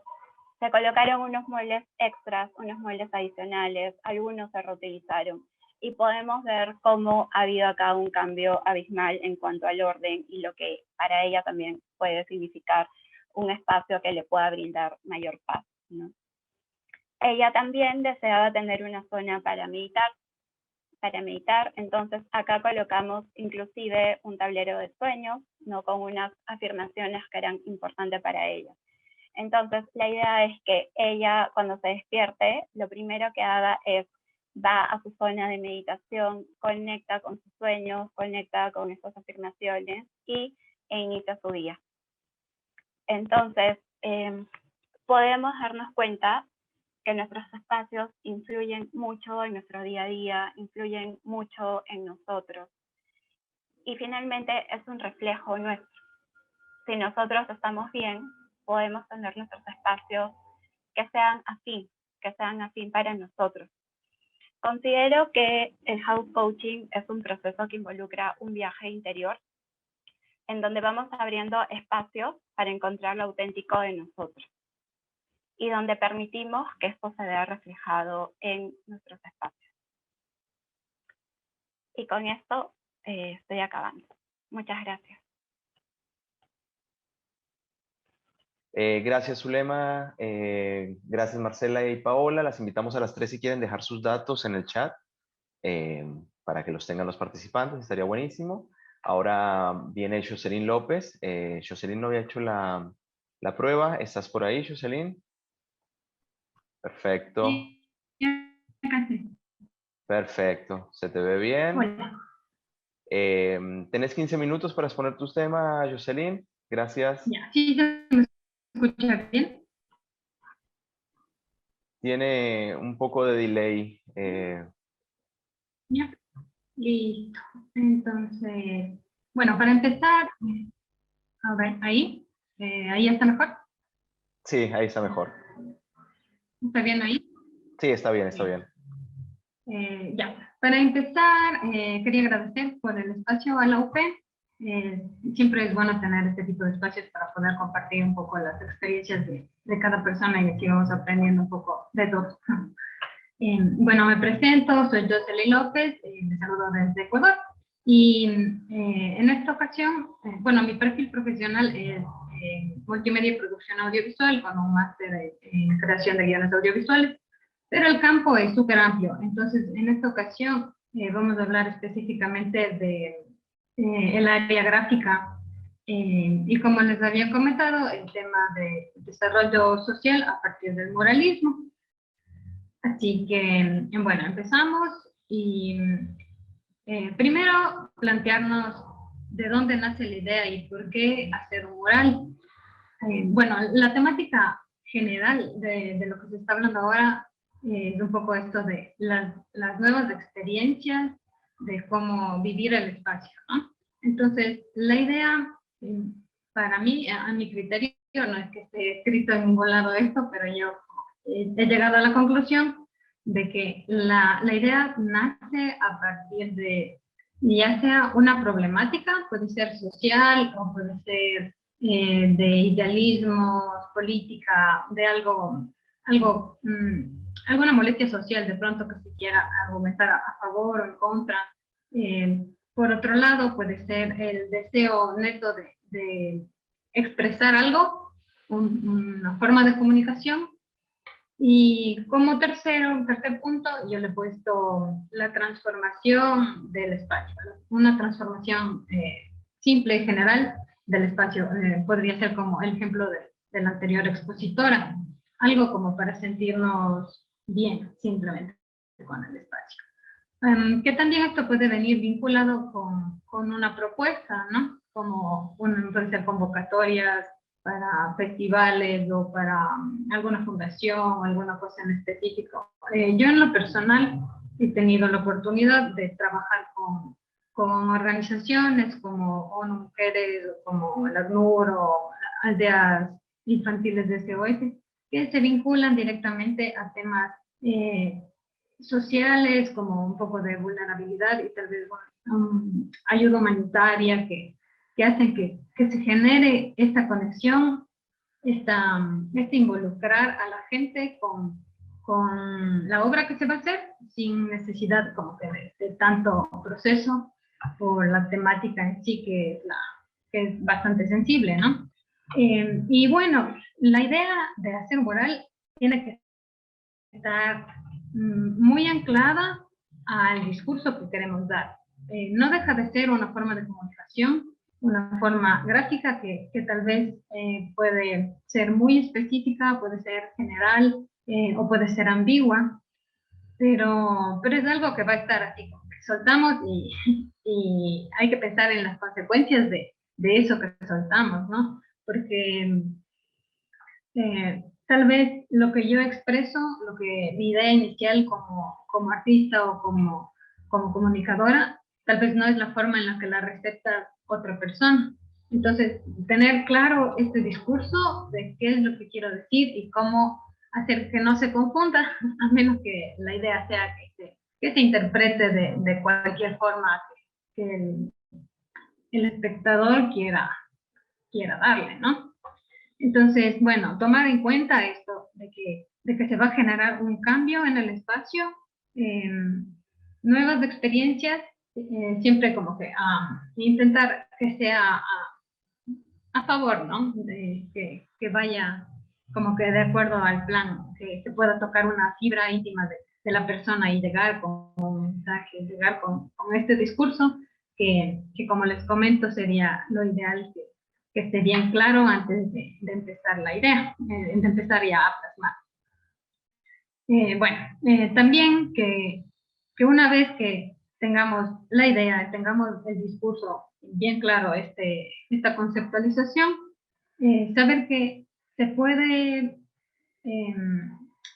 se colocaron unos muebles extras, unos muebles adicionales, algunos se reutilizaron, y podemos ver cómo ha habido acá un cambio abismal en cuanto al orden y lo que para ella también puede significar un espacio que le pueda brindar mayor paz, ¿no? Ella también deseaba tener una zona para meditar, entonces acá colocamos inclusive un tablero de sueños, ¿no? Con unas afirmaciones que eran importantes para ella. Entonces la idea es que ella cuando se despierte, lo primero que haga es va a su zona de meditación, conecta con sus sueños, conecta con estas afirmaciones e inicia su día. Entonces, podemos darnos cuenta que nuestros espacios influyen mucho en nuestro día a día, influyen mucho en nosotros. Y finalmente es un reflejo nuestro. Si nosotros estamos bien, podemos tener nuestros espacios que sean afín para nosotros. Considero que el house coaching es un proceso que involucra un viaje interior en donde vamos abriendo espacios para encontrar lo auténtico de nosotros y donde permitimos que esto se vea reflejado en nuestros espacios. Y con esto estoy acabando. Muchas gracias. Gracias, Zulema. Gracias, Marcela y Paola. Las invitamos a las 3 si quieren dejar sus datos en el chat para que los tengan los participantes. Estaría buenísimo. Ahora viene Jocelyn López. Jocelyn no había hecho la prueba. ¿Estás por ahí, Jocelyn? Perfecto. Perfecto. ¿Se te ve bien? Hola. ¿Tenés 15 minutos para exponer tus temas, Jocelyn? Gracias. Ya, sí, ¿me escucha bien? Tiene un poco de delay. Ya, listo. Entonces, bueno, para empezar, a ver, ahí está mejor. Sí, ahí está mejor. ¿Está bien ahí? Sí, está bien, está bien. Ya, para empezar, quería agradecer por el espacio a la UP. Siempre es bueno tener este tipo de espacios para poder compartir un poco las experiencias de cada persona y aquí vamos aprendiendo un poco de todo. Bueno, me presento, soy Jocelyn López, me saludo desde Ecuador y en esta ocasión, bueno, mi perfil profesional es multimedia y producción audiovisual con un máster en creación de guiones audiovisuales, pero el campo es súper amplio, entonces en esta ocasión vamos a hablar específicamente de el área gráfica y como les había comentado, el tema de desarrollo social a partir del muralismo. Así que, bueno, empezamos y primero plantearnos de dónde nace la idea y por qué hacer un mural. Bueno, la temática general de lo que se está hablando ahora es un poco esto de las nuevas experiencias, de cómo vivir el espacio, ¿no? Entonces, la idea, para mí, a mi criterio, no es que esté escrito en ningún lado esto, pero yo he llegado a la conclusión de que la idea nace a partir de, ya sea una problemática, puede ser social o puede ser de idealismo, política, de alguna molestia social de pronto que se quiera argumentar a favor o en contra. Por otro lado, puede ser el deseo neto de expresar algo, una forma de comunicación. Y como tercer punto, yo le he puesto la transformación del espacio, una transformación simple y general del espacio. Podría ser como el ejemplo de la anterior expositora, algo como para sentirnos bien, simplemente, con el espacio. Que también esto puede venir vinculado con una propuesta, ¿no? Como puede ser convocatorias para festivales o para alguna fundación o alguna cosa en específico. Yo en lo personal he tenido la oportunidad de trabajar con organizaciones como ONU Mujeres, como el ACNUR o Aldeas Infantiles de SOS, que se vinculan directamente a temas sociales, como un poco de vulnerabilidad y tal vez ayuda humanitaria que hacen que se genere esta conexión, este involucrar a la gente con la obra que se va a hacer sin necesidad como que de tanto proceso por la temática en sí que es bastante sensible, ¿no? Y bueno, la idea de hacer un mural tiene que estar muy anclada al discurso que queremos dar. No deja de ser una forma de comunicación, una forma gráfica que tal vez puede ser muy específica, puede ser general o puede ser ambigua, pero es algo que va a estar así, como que soltamos y hay que pensar en las consecuencias de eso que soltamos, ¿no? Porque tal vez lo que yo expreso, mi idea inicial como artista o como comunicadora, tal vez no es la forma en la que la recepta otra persona. Entonces, tener claro este discurso de qué es lo que quiero decir y cómo hacer que no se confunda, a menos que la idea sea que se interprete de cualquier forma que el espectador quiera darle, ¿no? Entonces, bueno, tomar en cuenta esto de que se va a generar un cambio en el espacio, nuevas experiencias, siempre como que intentar que sea a favor, ¿no? Que vaya como que de acuerdo al plan, que se pueda tocar una fibra íntima de la persona y llegar con un mensaje, llegar con este discurso, que como les comento sería lo ideal que esté bien claro antes de empezar la idea, de empezar ya a plasmar. Bueno, también que una vez que tengamos la idea, tengamos el discurso bien claro, esta conceptualización, saber que se puede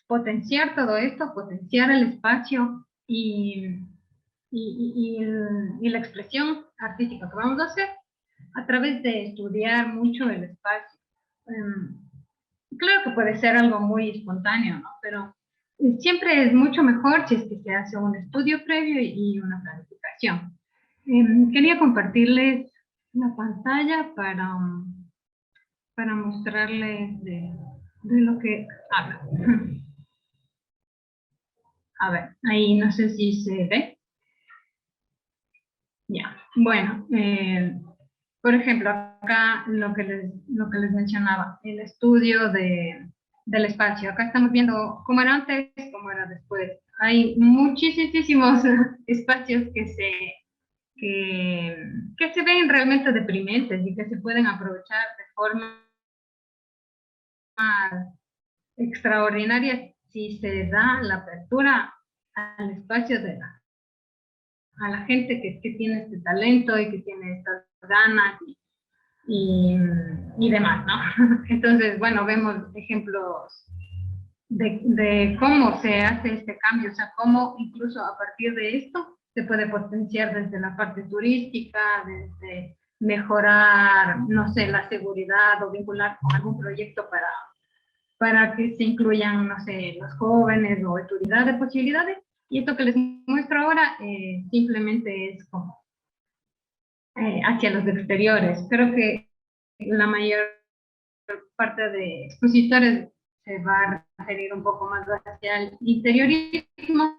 potenciar todo esto, potenciar el espacio y la expresión artística que vamos a hacer a través de estudiar mucho el espacio. Claro que puede ser algo muy espontáneo, ¿no? Pero siempre es mucho mejor si es que se hace un estudio previo y una planificación. Quería compartirles la pantalla para mostrarles de lo que habla. A ver, ahí no sé si se ve. Ya, bueno, por ejemplo, acá lo que les mencionaba, el estudio del espacio. Acá estamos viendo cómo era antes, cómo era después. Hay muchísimos espacios que se ven realmente deprimentes y que se pueden aprovechar de forma extraordinaria si se da la apertura al espacio a la gente que tiene este talento y que tiene estas ganas y demás, ¿no? Entonces, bueno, vemos ejemplos de cómo se hace este cambio, o sea, cómo incluso a partir de esto se puede potenciar desde la parte turística, desde mejorar, no sé, la seguridad o vincular con algún proyecto para que se incluyan, no sé, los jóvenes o autoridades de posibilidades. Y esto que les muestro ahora simplemente es como hacia los exteriores. Creo que la mayor parte de expositores se va a referir un poco más hacia el interiorismo,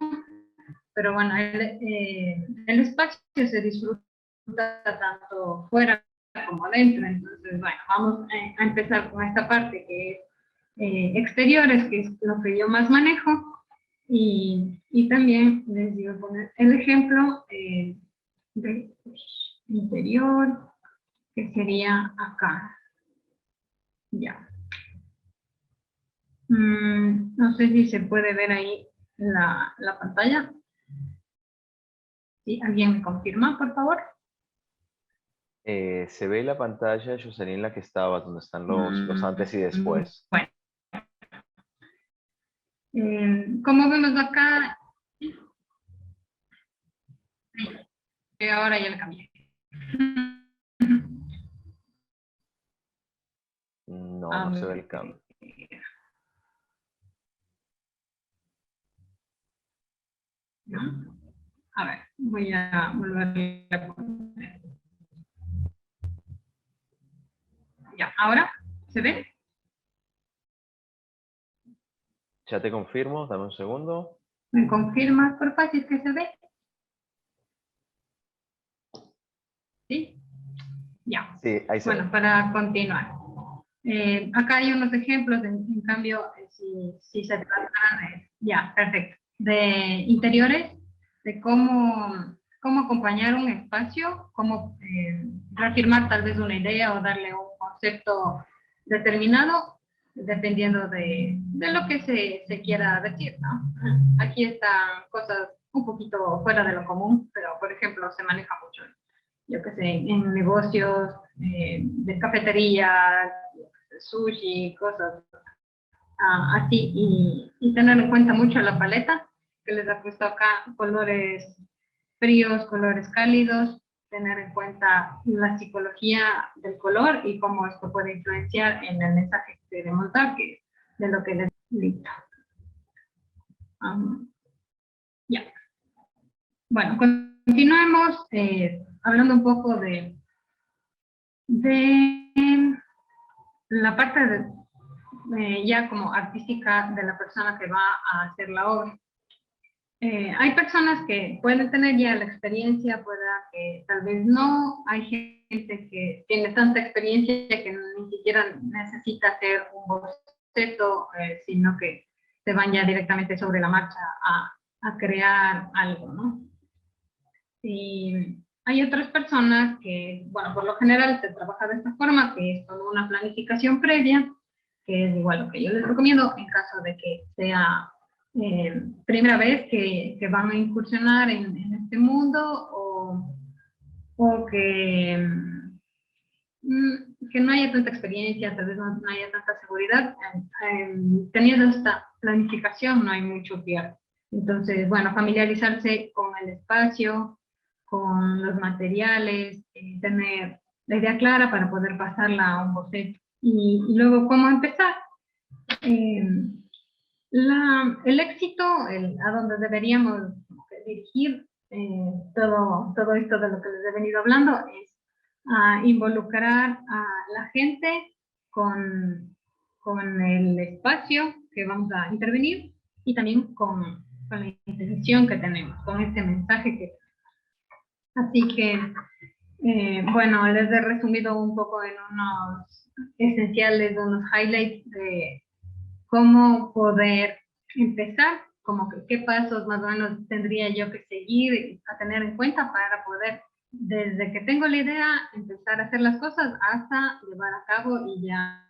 pero bueno, el espacio se disfruta tanto fuera como adentro. Entonces, bueno, vamos a empezar con esta parte que es exteriores, que es lo que yo más manejo, y también les digo poner el ejemplo de interior, que sería acá. Ya. No sé si se puede ver ahí la pantalla. ¿Sí? ¿Alguien me confirma, por favor? Se ve la pantalla, Jocelyn, la que estaba, donde están los antes y después. Bueno. Como vemos acá, ahora ya le cambié. No se ve el cambio. A ver, voy a volver a poner. Ya, ¿ahora se ve? Ya te confirmo, dame un segundo. ¿Me confirmas, por favor, si es que se ve? ¿Sí? Ya. Sí, ahí se ve. Bueno, para continuar. Acá hay unos ejemplos, en cambio, si se trata de, ya, perfecto, de interiores, de cómo acompañar un espacio, cómo reafirmar tal vez una idea o darle un concepto determinado, dependiendo de lo que se quiera decir, ¿no? Aquí están cosas un poquito fuera de lo común, pero por ejemplo se maneja mucho, yo qué sé, en negocios de cafetería, sushi, cosas así, y tener en cuenta mucho la paleta, que les ha puesto acá colores fríos, colores cálidos, tener en cuenta la psicología del color y cómo esto puede influenciar en el mensaje que se quiere montar, que de lo que les listo. Ya. Bueno, continuemos hablando un poco de la parte ya como artística de la persona que va a hacer la obra. Hay personas que pueden tener ya la experiencia, pueda que tal vez no, hay gente que tiene tanta experiencia que ni siquiera necesita hacer un boceto, sino que se van ya directamente sobre la marcha a crear algo, ¿no? Y hay otras personas que, bueno, por lo general se trabaja de esta forma, que es con una planificación previa, que es igual lo que yo les recomiendo en caso de que sea primera vez que van a incursionar en este mundo o que no haya tanta experiencia, tal vez no haya tanta seguridad. Teniendo esta planificación no hay mucho pierde. Entonces, bueno, familiarizarse con el espacio, con los materiales, tener la idea clara para poder pasarla a un boceto. Y luego, ¿cómo empezar? El éxito, a donde deberíamos dirigir todo esto de lo que les he venido hablando, es a involucrar a la gente con el espacio que vamos a intervenir y también con la intención que tenemos, con este mensaje que tenemos. Así que, bueno, les he resumido un poco en unos esenciales, unos highlights de cómo poder empezar, como que qué pasos más o menos tendría yo que seguir a tener en cuenta para poder, desde que tengo la idea, empezar a hacer las cosas hasta llevar a cabo y ya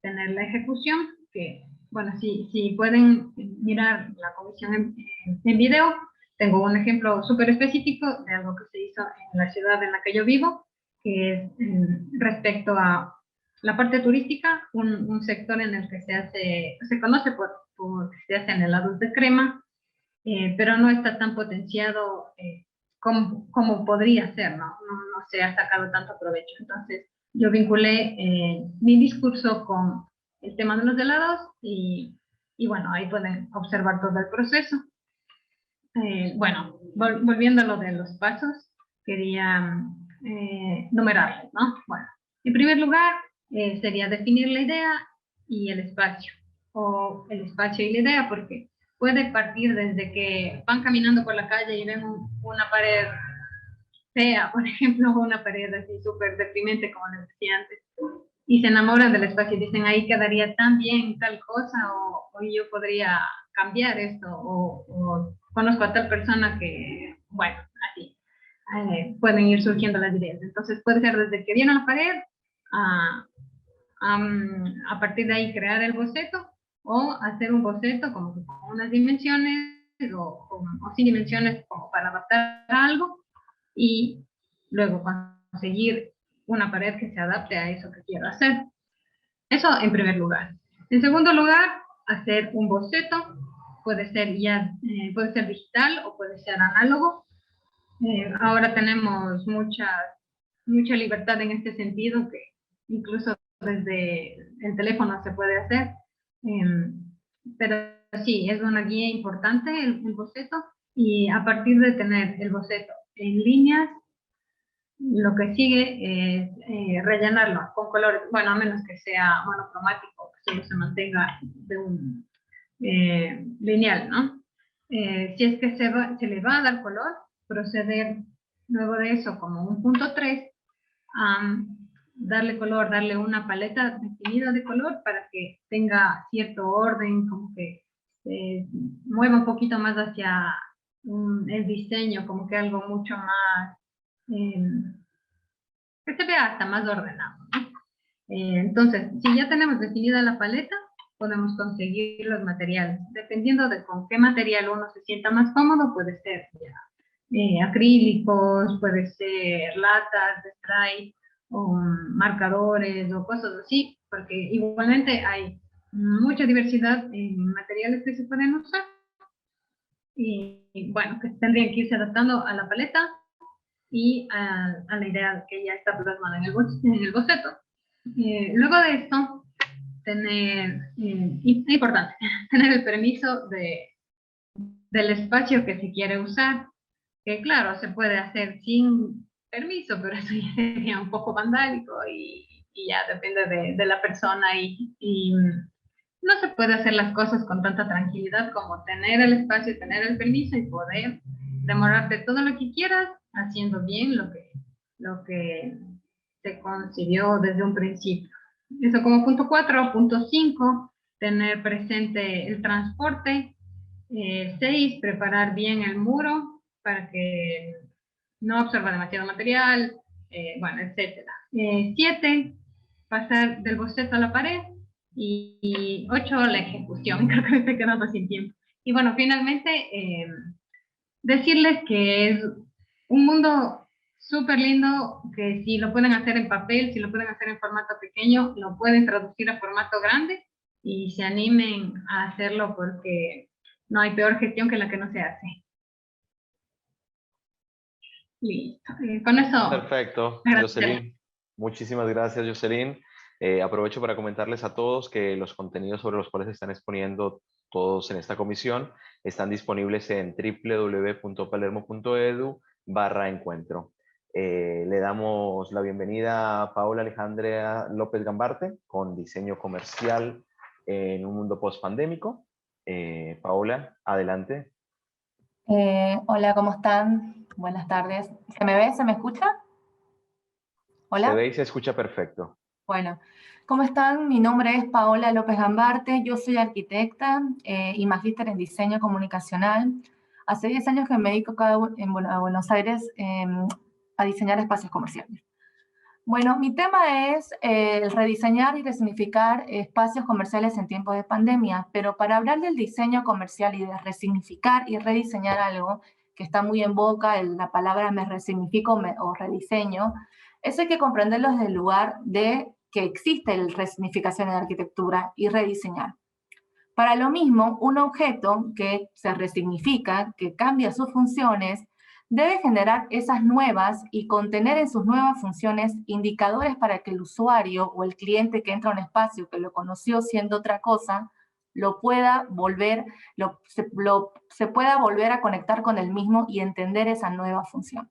tener la ejecución, que, bueno, si pueden mirar la comisión en video, tengo un ejemplo súper específico de algo que se hizo en la ciudad en la que yo vivo, que es respecto a la parte turística, un sector en el que se conoce por que se hacen helados de crema, pero no está tan potenciado como podría ser, ¿no? No se ha sacado tanto provecho. Entonces, yo vinculé mi discurso con el tema de los helados y bueno, ahí pueden observar todo el proceso. Bueno, volviendo a lo de los pasos, quería numerarles, ¿no? Bueno, en primer lugar, sería definir la idea y el espacio, o el espacio y la idea, porque puede partir desde que van caminando por la calle y ven una pared fea, por ejemplo, una pared así súper deprimente, como les decía antes, y se enamoran del espacio y dicen, ahí quedaría tan bien tal cosa, o yo podría cambiar esto, o conozco a tal persona que, bueno, así, pueden ir surgiendo las ideas. Entonces puede ser desde que viene a la pared, a partir de ahí crear el boceto, o hacer un boceto como con unas dimensiones, o sin dimensiones como para adaptar a algo, y luego conseguir una pared que se adapte a eso que quiero hacer. Eso en primer lugar. En segundo lugar, hacer un boceto, puede ser digital o puede ser análogo. Ahora tenemos mucha libertad en este sentido, que incluso desde el teléfono se puede hacer, pero sí, es una guía importante el boceto, y a partir de tener el boceto en líneas, lo que sigue es rellenarlo con colores, bueno, a menos que sea monocromático, que solo se mantenga de un lineal, ¿no? Si es que se le va a dar color, proceder luego de eso como un punto 3, darle color, darle una paleta definida de color para que tenga cierto orden, como que mueva un poquito más hacia el diseño, como que algo mucho más, que se vea hasta más ordenado, ¿no? Entonces, si ya tenemos definida la paleta, podemos conseguir los materiales. Dependiendo de con qué material uno se sienta más cómodo, puede ser acrílicos, puede ser latas de spray, o marcadores, o cosas así, porque igualmente hay mucha diversidad en materiales que se pueden usar, y bueno, que tendrían que irse adaptando a la paleta y a la idea que ya está plasmada en el boceto. Luego de esto, tener, importante, tener el permiso del espacio que se quiere usar, que claro, se puede hacer sin permiso, pero eso ya sería un poco vandálico, y ya depende de la persona, y no se puede hacer las cosas con tanta tranquilidad como tener el espacio, tener el permiso y poder demorarte todo lo que quieras haciendo bien lo que se concibió desde un principio. Eso como punto 4. Punto 5, tener presente el transporte. 6, preparar bien el muro para que no absorba demasiado material, bueno, etc. 7, pasar del boceto a la pared. Y 8, la ejecución. Creo que me estoy quedando sin tiempo. Y bueno, finalmente, decirles que es un mundo súper lindo, que si lo pueden hacer en papel, si lo pueden hacer en formato pequeño, lo pueden traducir a formato grande, y se animen a hacerlo, porque no hay peor gestión que la que no se hace. Listo. Con eso. Perfecto, Jocelyn. Muchísimas gracias, Jocelyn. Aprovecho para comentarles a todos que los contenidos sobre los cuales se están exponiendo todos en esta comisión están disponibles en www.palermo.edu/encuentro. Le damos la bienvenida a Paola Alejandra López Gambarte, con diseño comercial en un mundo post-pandémico. Paola, adelante. Hola, ¿cómo están? Buenas tardes. ¿Se me ve? ¿Se me escucha? Hola. Se ve y se escucha perfecto. Bueno, ¿cómo están? Mi nombre es Paola López Gambarte, yo soy arquitecta y magíster en diseño comunicacional. Hace 10 años que me dedico acá a Buenos Aires a diseñar espacios comerciales. Bueno, mi tema es el rediseñar y resignificar espacios comerciales en tiempos de pandemia, pero para hablar del diseño comercial y de resignificar y rediseñar algo que está muy en boca, la palabra me resignifico o rediseño, eso hay que comprenderlo desde el lugar de que existe la resignificación en arquitectura y rediseñar. Para lo mismo, un objeto que se resignifica, que cambia sus funciones, debe generar esas nuevas y contener en sus nuevas funciones indicadores para que el usuario o el cliente que entra a un espacio que lo conoció siendo otra cosa, lo pueda volver, se pueda volver a conectar con el mismo y entender esa nueva función.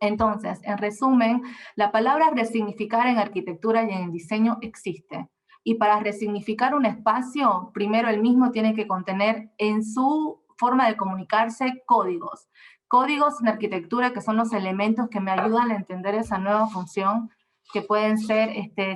Entonces, en resumen, la palabra resignificar en arquitectura y en diseño existe. Y para resignificar un espacio, primero el mismo tiene que contener en su forma de comunicarse códigos. Códigos en arquitectura, que son los elementos que me ayudan a entender esa nueva función, que pueden ser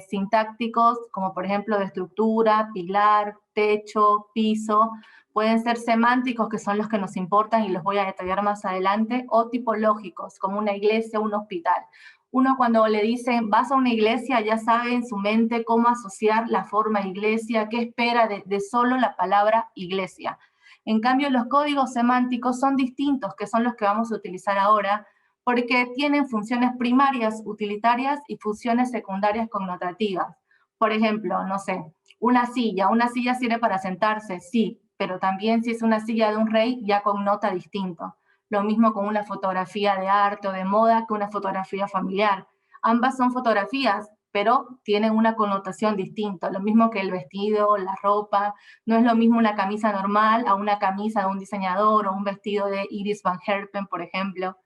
sintácticos, como por ejemplo de estructura, pilar, techo, piso. Pueden ser semánticos, que son los que nos importan y los voy a detallar más adelante, o tipológicos, como una iglesia o un hospital. Uno cuando le dicen, vas a una iglesia, ya sabe en su mente cómo asociar la forma iglesia, qué espera de solo la palabra iglesia. En cambio, los códigos semánticos son distintos, que son los que vamos a utilizar ahora, porque tienen funciones primarias, utilitarias, y funciones secundarias connotativas. Por ejemplo, no sé, una silla sirve para sentarse, sí, pero también si es una silla de un rey, ya connota distinto. Lo mismo con una fotografía de arte o de moda que una fotografía familiar. Ambas son fotografías, pero tienen una connotación distinta, lo mismo que el vestido, la ropa, no es lo mismo una camisa normal a una camisa de un diseñador o un vestido de Iris Van Herpen, por ejemplo.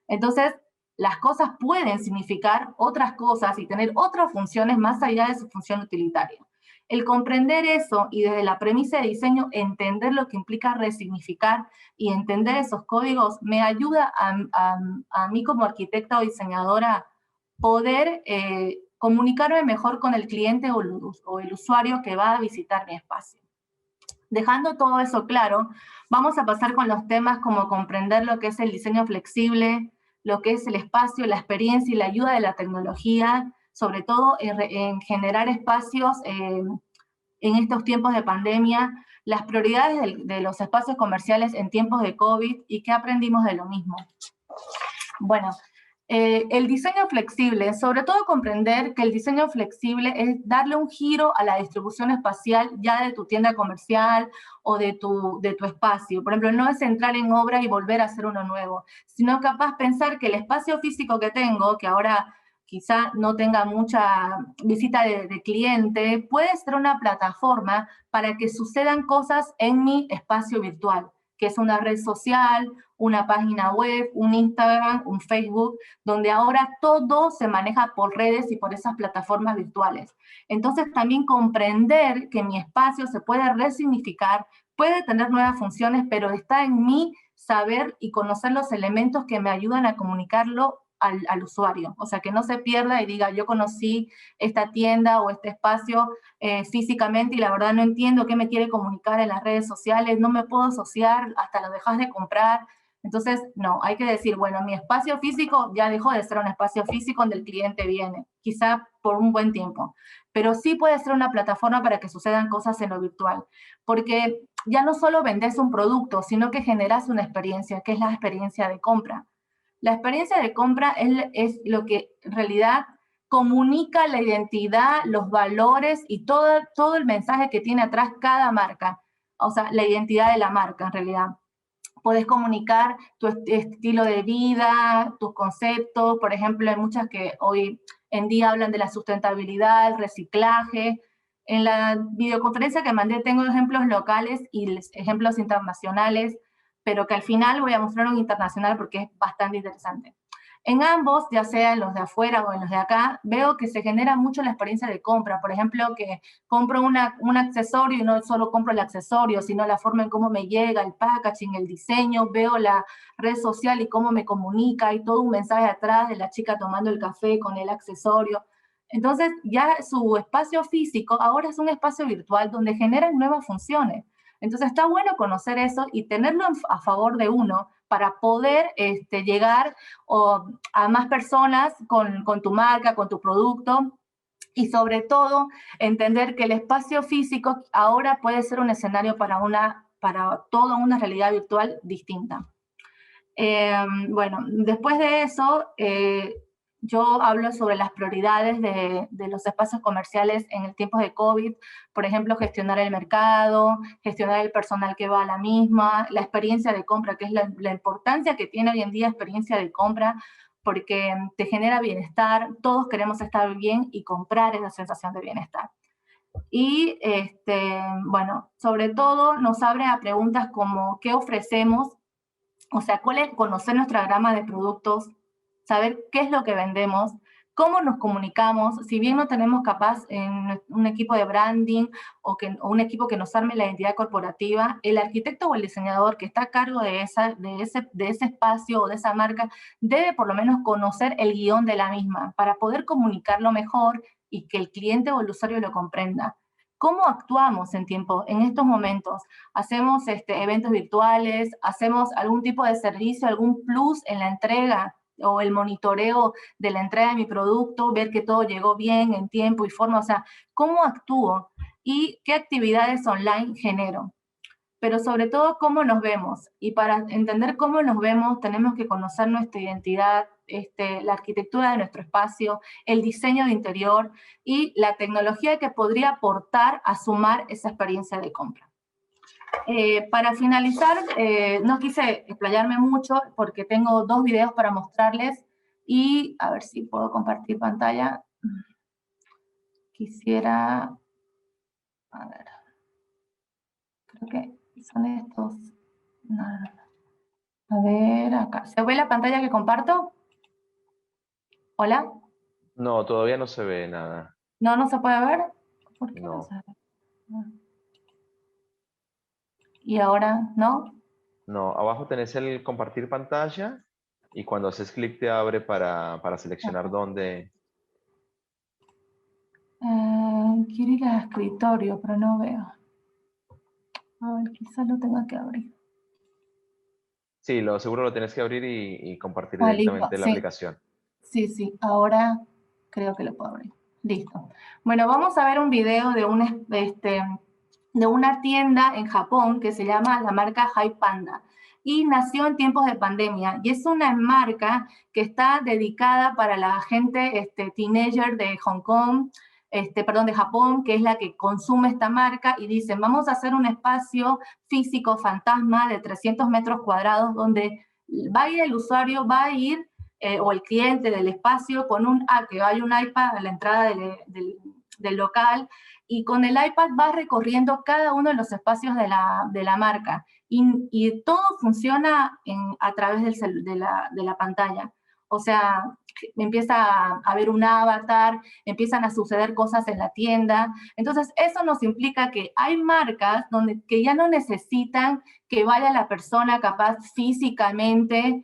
Entonces, las cosas pueden significar otras cosas y tener otras funciones más allá de su función utilitaria. El comprender eso y desde la premisa de diseño entender lo que implica resignificar y entender esos códigos me ayuda a mí como arquitecta o diseñadora poder comunicarme mejor con el cliente o el usuario que va a visitar mi espacio. Dejando todo eso claro, vamos a pasar con los temas como comprender lo que es el diseño flexible, lo que es el espacio, la experiencia y la ayuda de la tecnología, sobre todo en generar espacios en estos tiempos de pandemia, las prioridades de los espacios comerciales en tiempos de COVID y qué aprendimos de lo mismo. Bueno, el diseño flexible, sobre todo comprender que el diseño flexible es darle un giro a la distribución espacial ya de tu tienda comercial o de tu espacio. Por ejemplo, no es entrar en obra y volver a hacer uno nuevo, sino capaz pensar que el espacio físico que tengo, que ahora quizá no tenga mucha visita de cliente, puede ser una plataforma para que sucedan cosas en mi espacio virtual, que es una red social, una página web, un Instagram, un Facebook, donde ahora todo se maneja por redes y por esas plataformas virtuales. Entonces también comprender que mi espacio se puede resignificar, puede tener nuevas funciones, pero está en mí saber y conocer los elementos que me ayudan a comunicarlo al usuario. O sea, que no se pierda y diga, yo conocí esta tienda o este espacio físicamente y la verdad no entiendo qué me quiere comunicar en las redes sociales, no me puedo asociar, hasta lo dejas de comprar. Entonces, no, hay que decir, bueno, mi espacio físico ya dejó de ser un espacio físico donde el cliente viene, quizá por un buen tiempo, pero sí puede ser una plataforma para que sucedan cosas en lo virtual, porque ya no solo vendes un producto, sino que generas una experiencia, que es la experiencia de compra. La experiencia de compra es lo que en realidad comunica la identidad, los valores y todo el mensaje que tiene atrás cada marca, o sea, la identidad de la marca en realidad. Podés comunicar tu estilo de vida, tus conceptos, por ejemplo, hay muchas que hoy en día hablan de la sustentabilidad, el reciclaje. En la videoconferencia que mandé tengo ejemplos locales y ejemplos internacionales, pero que al final voy a mostrar un internacional porque es bastante interesante. En ambos, ya sea en los de afuera o en los de acá, veo que se genera mucho la experiencia de compra. Por ejemplo, que compro un accesorio y no solo compro el accesorio, sino la forma en cómo me llega, el packaging, el diseño, veo la red social y cómo me comunica, hay todo un mensaje atrás de la chica tomando el café con el accesorio. Entonces, ya su espacio físico ahora es un espacio virtual donde generan nuevas funciones. Entonces, está bueno conocer eso y tenerlo a favor de uno para poder llegar a más personas con tu marca, con tu producto, y sobre todo entender que el espacio físico ahora puede ser un escenario para toda una realidad virtual distinta. Bueno, después de eso, yo hablo sobre las prioridades de los espacios comerciales en el tiempo de COVID, por ejemplo, gestionar el mercado, gestionar el personal que va a la misma, la experiencia de compra, que es la importancia que tiene hoy en día experiencia de compra, porque te genera bienestar, todos queremos estar bien y comprar esa sensación de bienestar. Y, bueno, sobre todo nos abre a preguntas como, ¿qué ofrecemos? O sea, ¿cuál es conocer nuestra gama de productos? Saber qué es lo que vendemos, cómo nos comunicamos, si bien no tenemos capaz en un equipo de branding o un equipo que nos arme la identidad corporativa, el arquitecto o el diseñador que está a cargo de ese espacio o de esa marca debe por lo menos conocer el guión de la misma para poder comunicarlo mejor y que el cliente o el usuario lo comprenda. ¿Cómo actuamos en estos momentos? ¿Hacemos eventos virtuales? ¿Hacemos algún tipo de servicio, algún plus en la entrega o el monitoreo de la entrega de mi producto, ver que todo llegó bien en tiempo y forma? O sea, ¿cómo actúo? ¿Y qué actividades online genero? Pero sobre todo, ¿cómo nos vemos? Y para entender cómo nos vemos, tenemos que conocer nuestra identidad, la arquitectura de nuestro espacio, el diseño de interior y la tecnología que podría aportar a sumar esa experiencia de compra. Para finalizar, no quise explayarme mucho porque tengo 2 videos para mostrarles y a ver si puedo compartir pantalla. quisiera, a ver, creo que son estos. No, no, no. A ver, acá. ¿Se ve la pantalla que comparto? ¿Hola? No, todavía no se ve nada. No, no se puede ver. ¿Por qué no No, se ve? ¿Y ahora no? no. Abajo tenés el compartir pantalla y cuando haces clic te abre para seleccionar Ajá. dónde. Quiero ir al escritorio, pero no veo. A ver, quizás lo tenga que abrir. Sí, seguro lo tienes que abrir y compartir Ah, listo, directamente la sí. aplicación. Sí, sí, ahora creo que lo puedo abrir. Listo. Bueno, vamos a ver un video de una tienda en Japón que se llama la marca Hi Panda y nació en tiempos de pandemia y es una marca que está dedicada para la gente teenager de Hong Kong, perdón, de Japón, que es la que consume esta marca y dicen, vamos a hacer un espacio físico fantasma de 300 metros cuadrados donde va a ir el usuario, va a ir o el cliente del espacio con que hay un iPad a la entrada del local y con el iPad va recorriendo cada uno de los espacios de la marca y todo funciona a través de la pantalla. O sea, empieza a haber un avatar, empiezan a suceder cosas en la tienda. Entonces, eso nos implica que hay marcas que ya no necesitan que vaya la persona capaz físicamente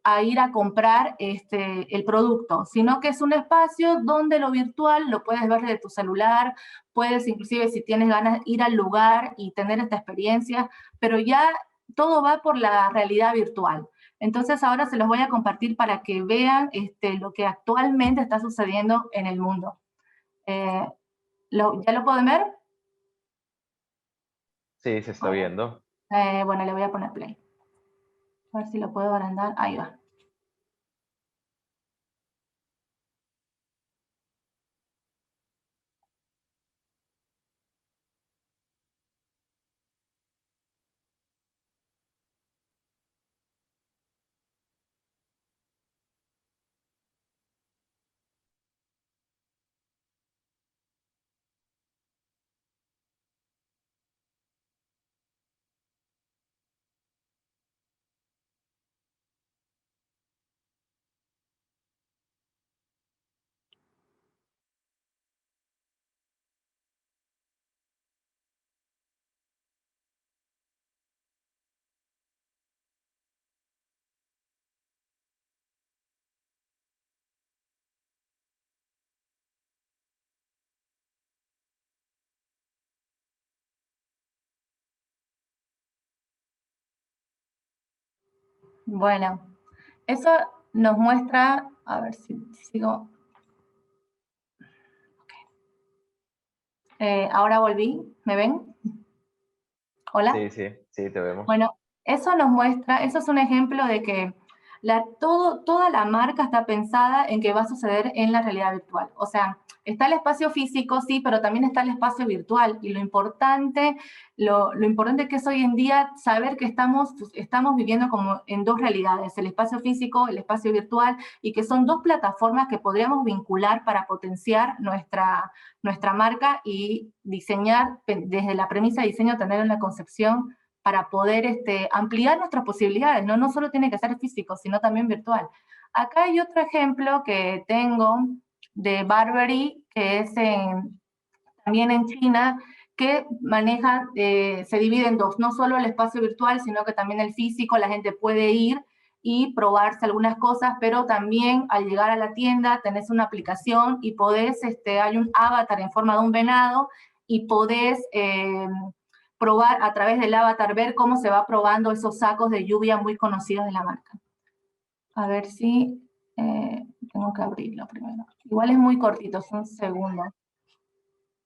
a ir a comprar el producto, sino que es un espacio donde lo virtual lo puedes ver desde tu celular, puedes inclusive si tienes ganas ir al lugar y tener esta experiencia, pero ya todo va por la realidad virtual. Entonces ahora se los voy a compartir para que vean lo que actualmente está sucediendo en el mundo. ¿Ya lo pueden ver? Sí, se está viendo. Bueno, le voy a poner play. A ver si lo puedo agrandar. Ahí va. Bueno, eso nos muestra, a ver si sigo. Ahora volví, ¿me ven? ¿Hola? Sí, sí, sí, te vemos. Bueno, eso nos muestra, eso es un ejemplo de que toda la marca está pensada en que va a suceder en la realidad virtual. O sea, está el espacio físico, sí, pero también está el espacio virtual. Y lo importante que es hoy en día saber que estamos viviendo como en dos realidades, el espacio físico, el espacio virtual, y que son dos plataformas que podríamos vincular para potenciar nuestra marca y diseñar, desde la premisa de diseño, tener una concepción para poder ampliar nuestras posibilidades, ¿no? No solo tiene que ser físico, sino también virtual. Acá hay otro ejemplo que tengo de Burberry, que es también en China, que maneja, se divide en dos, no solo el espacio virtual, sino que también el físico, la gente puede ir y probarse algunas cosas, pero también al llegar a la tienda tenés una aplicación y hay un avatar en forma de un venado y podés probar a través del avatar, ver cómo se va probando esos sacos de lluvia muy conocidos de la marca. A ver si tengo que abrirlo primero. Igual es muy cortito, es un segundo.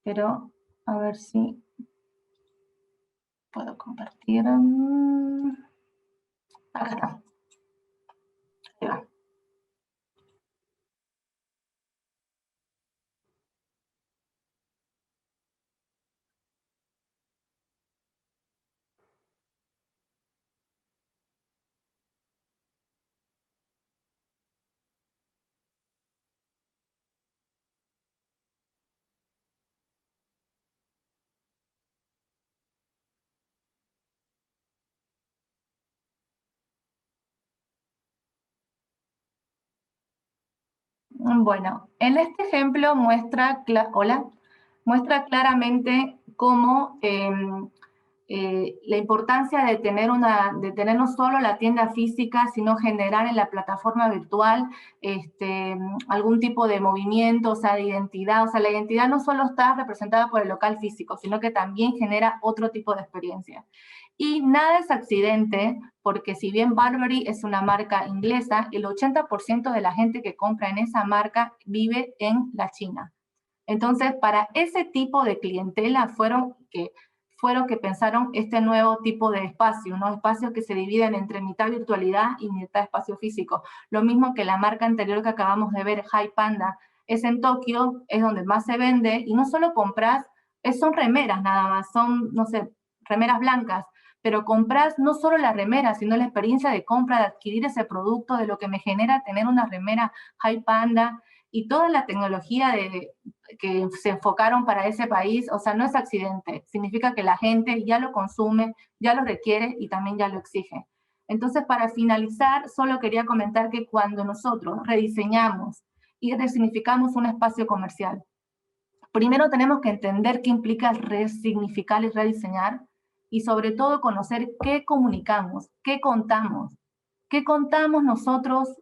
Pero a ver si puedo compartir. Acá está. Ahí va. Bueno, en este ejemplo muestra claramente cómo la importancia de tener no solo la tienda física, sino generar en la plataforma virtual algún tipo de movimiento, o sea, de identidad. O sea, la identidad no solo está representada por el local físico, sino que también genera otro tipo de experiencia. Y nada es accidente, porque si bien Burberry es una marca inglesa, el 80% de la gente que compra en esa marca vive en la China. Entonces, para ese tipo de clientela fueron que pensaron este nuevo tipo de espacio, ¿no? Espacios que se dividen entre mitad virtualidad y mitad espacio físico. Lo mismo que la marca anterior que acabamos de ver, Hi Panda, es en Tokio, es donde más se vende, y no solo compras, son remeras nada más, son, no sé, remeras blancas, pero compras no solo la remera, sino la experiencia de compra, de adquirir ese producto, de lo que me genera tener una remera Hi Panda, y toda la tecnología que se enfocaron para ese país. O sea, no es accidente, significa que la gente ya lo consume, ya lo requiere y también ya lo exige. Entonces, para finalizar, solo quería comentar que cuando nosotros rediseñamos y resignificamos un espacio comercial, primero tenemos que entender qué implica resignificar y rediseñar, y sobre todo conocer qué comunicamos, qué contamos nosotros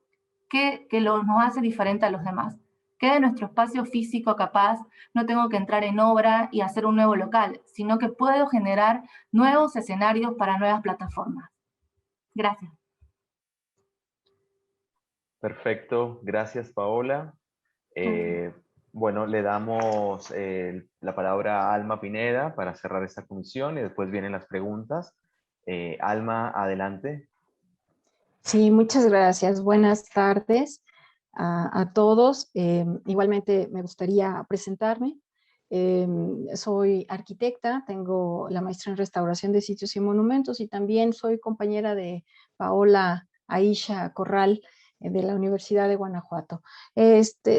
que nos hace diferente a los demás. Que de nuestro espacio físico capaz no tengo que entrar en obra y hacer un nuevo local, sino que puedo generar nuevos escenarios para nuevas plataformas. Gracias. Perfecto, gracias Paola. Bueno, le damos la palabra a Alma Pineda para cerrar esta comisión y después vienen las preguntas. Alma, adelante. Sí, muchas gracias. Buenas tardes a todos. Igualmente me gustaría presentarme. Soy arquitecta, tengo la maestría en restauración de sitios y monumentos y también soy compañera de Paola Aisha Corral de la Universidad de Guanajuato.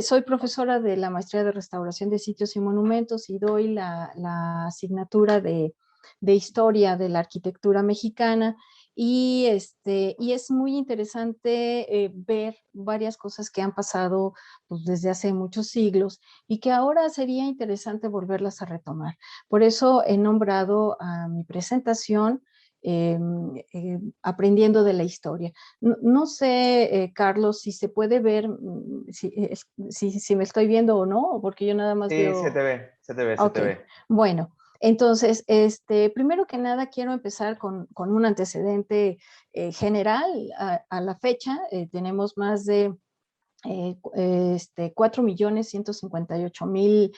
Soy profesora de la maestría de restauración de sitios y monumentos y doy la asignatura de historia de la arquitectura mexicana. Y es muy interesante ver varias cosas que han pasado pues, desde hace muchos siglos y que ahora sería interesante volverlas a retomar. Por eso he nombrado a mi presentación Aprendiendo de la historia. No sé, Carlos, si se puede ver, si me estoy viendo o no, porque yo nada más Sí, veo... se te ve, se te ve, okay. Se te ve. Bueno, entonces, primero que nada quiero empezar con un antecedente general. A la fecha tenemos más de 4.158.000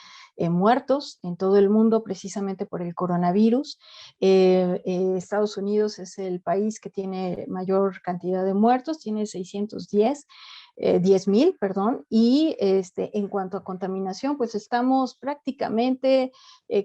muertos en todo el mundo precisamente por el coronavirus. Estados Unidos es el país que tiene mayor cantidad de muertos, tiene 10.000, perdón, y en cuanto a contaminación, pues estamos prácticamente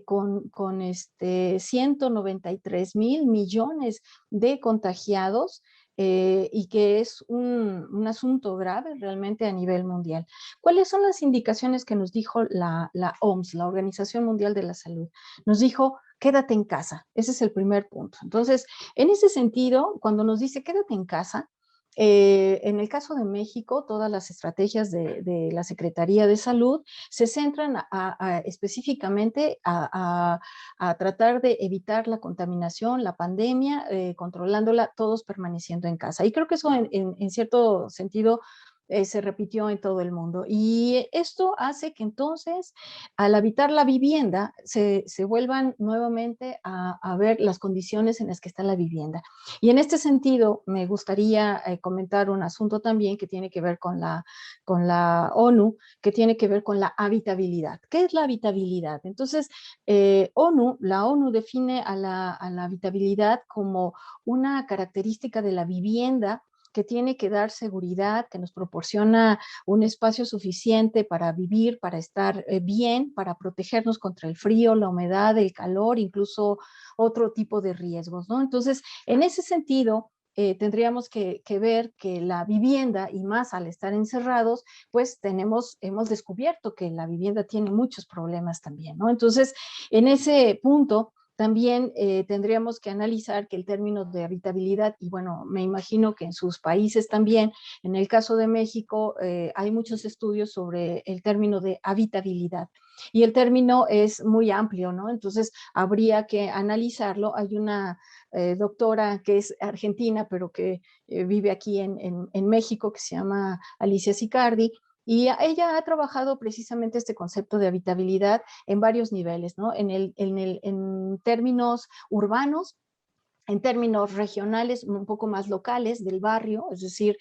con 193.000 millones de contagiados, y que es un asunto grave realmente a nivel mundial. ¿Cuáles son las indicaciones que nos dijo la OMS, la Organización Mundial de la Salud? Nos dijo, quédate en casa. Ese es el primer punto. Entonces, en ese sentido, cuando nos dice quédate en casa, en el caso de México, todas las estrategias de la Secretaría de Salud se centran específicamente a tratar de evitar la contaminación, la pandemia, controlándola, todos permaneciendo en casa. Y creo que eso en cierto sentido se repitió en todo el mundo. Y esto hace que entonces, al habitar la vivienda, se vuelvan nuevamente a ver las condiciones en las que está la vivienda. Y en este sentido, me gustaría comentar un asunto también que tiene que ver con la ONU, que tiene que ver con la habitabilidad. ¿Qué es la habitabilidad? Entonces, la ONU define a la habitabilidad como una característica de la vivienda que tiene que dar seguridad, que nos proporciona un espacio suficiente para vivir, para estar bien, para protegernos contra el frío, la humedad, el calor, incluso otro tipo de riesgos, ¿no? Entonces, en ese sentido, tendríamos que ver que la vivienda, y más al estar encerrados, pues hemos descubierto que la vivienda tiene muchos problemas también, ¿no? Entonces, en ese punto, También tendríamos que analizar que el término de habitabilidad, y bueno, me imagino que en sus países también, en el caso de México, hay muchos estudios sobre el término de habitabilidad. Y el término es muy amplio, ¿no? Entonces, habría que analizarlo. Hay una doctora que es argentina, pero que vive aquí en México, que se llama Alicia Sicardi, y ella ha trabajado precisamente este concepto de habitabilidad en varios niveles, ¿no? En términos urbanos, en términos regionales, un poco más locales del barrio, es decir,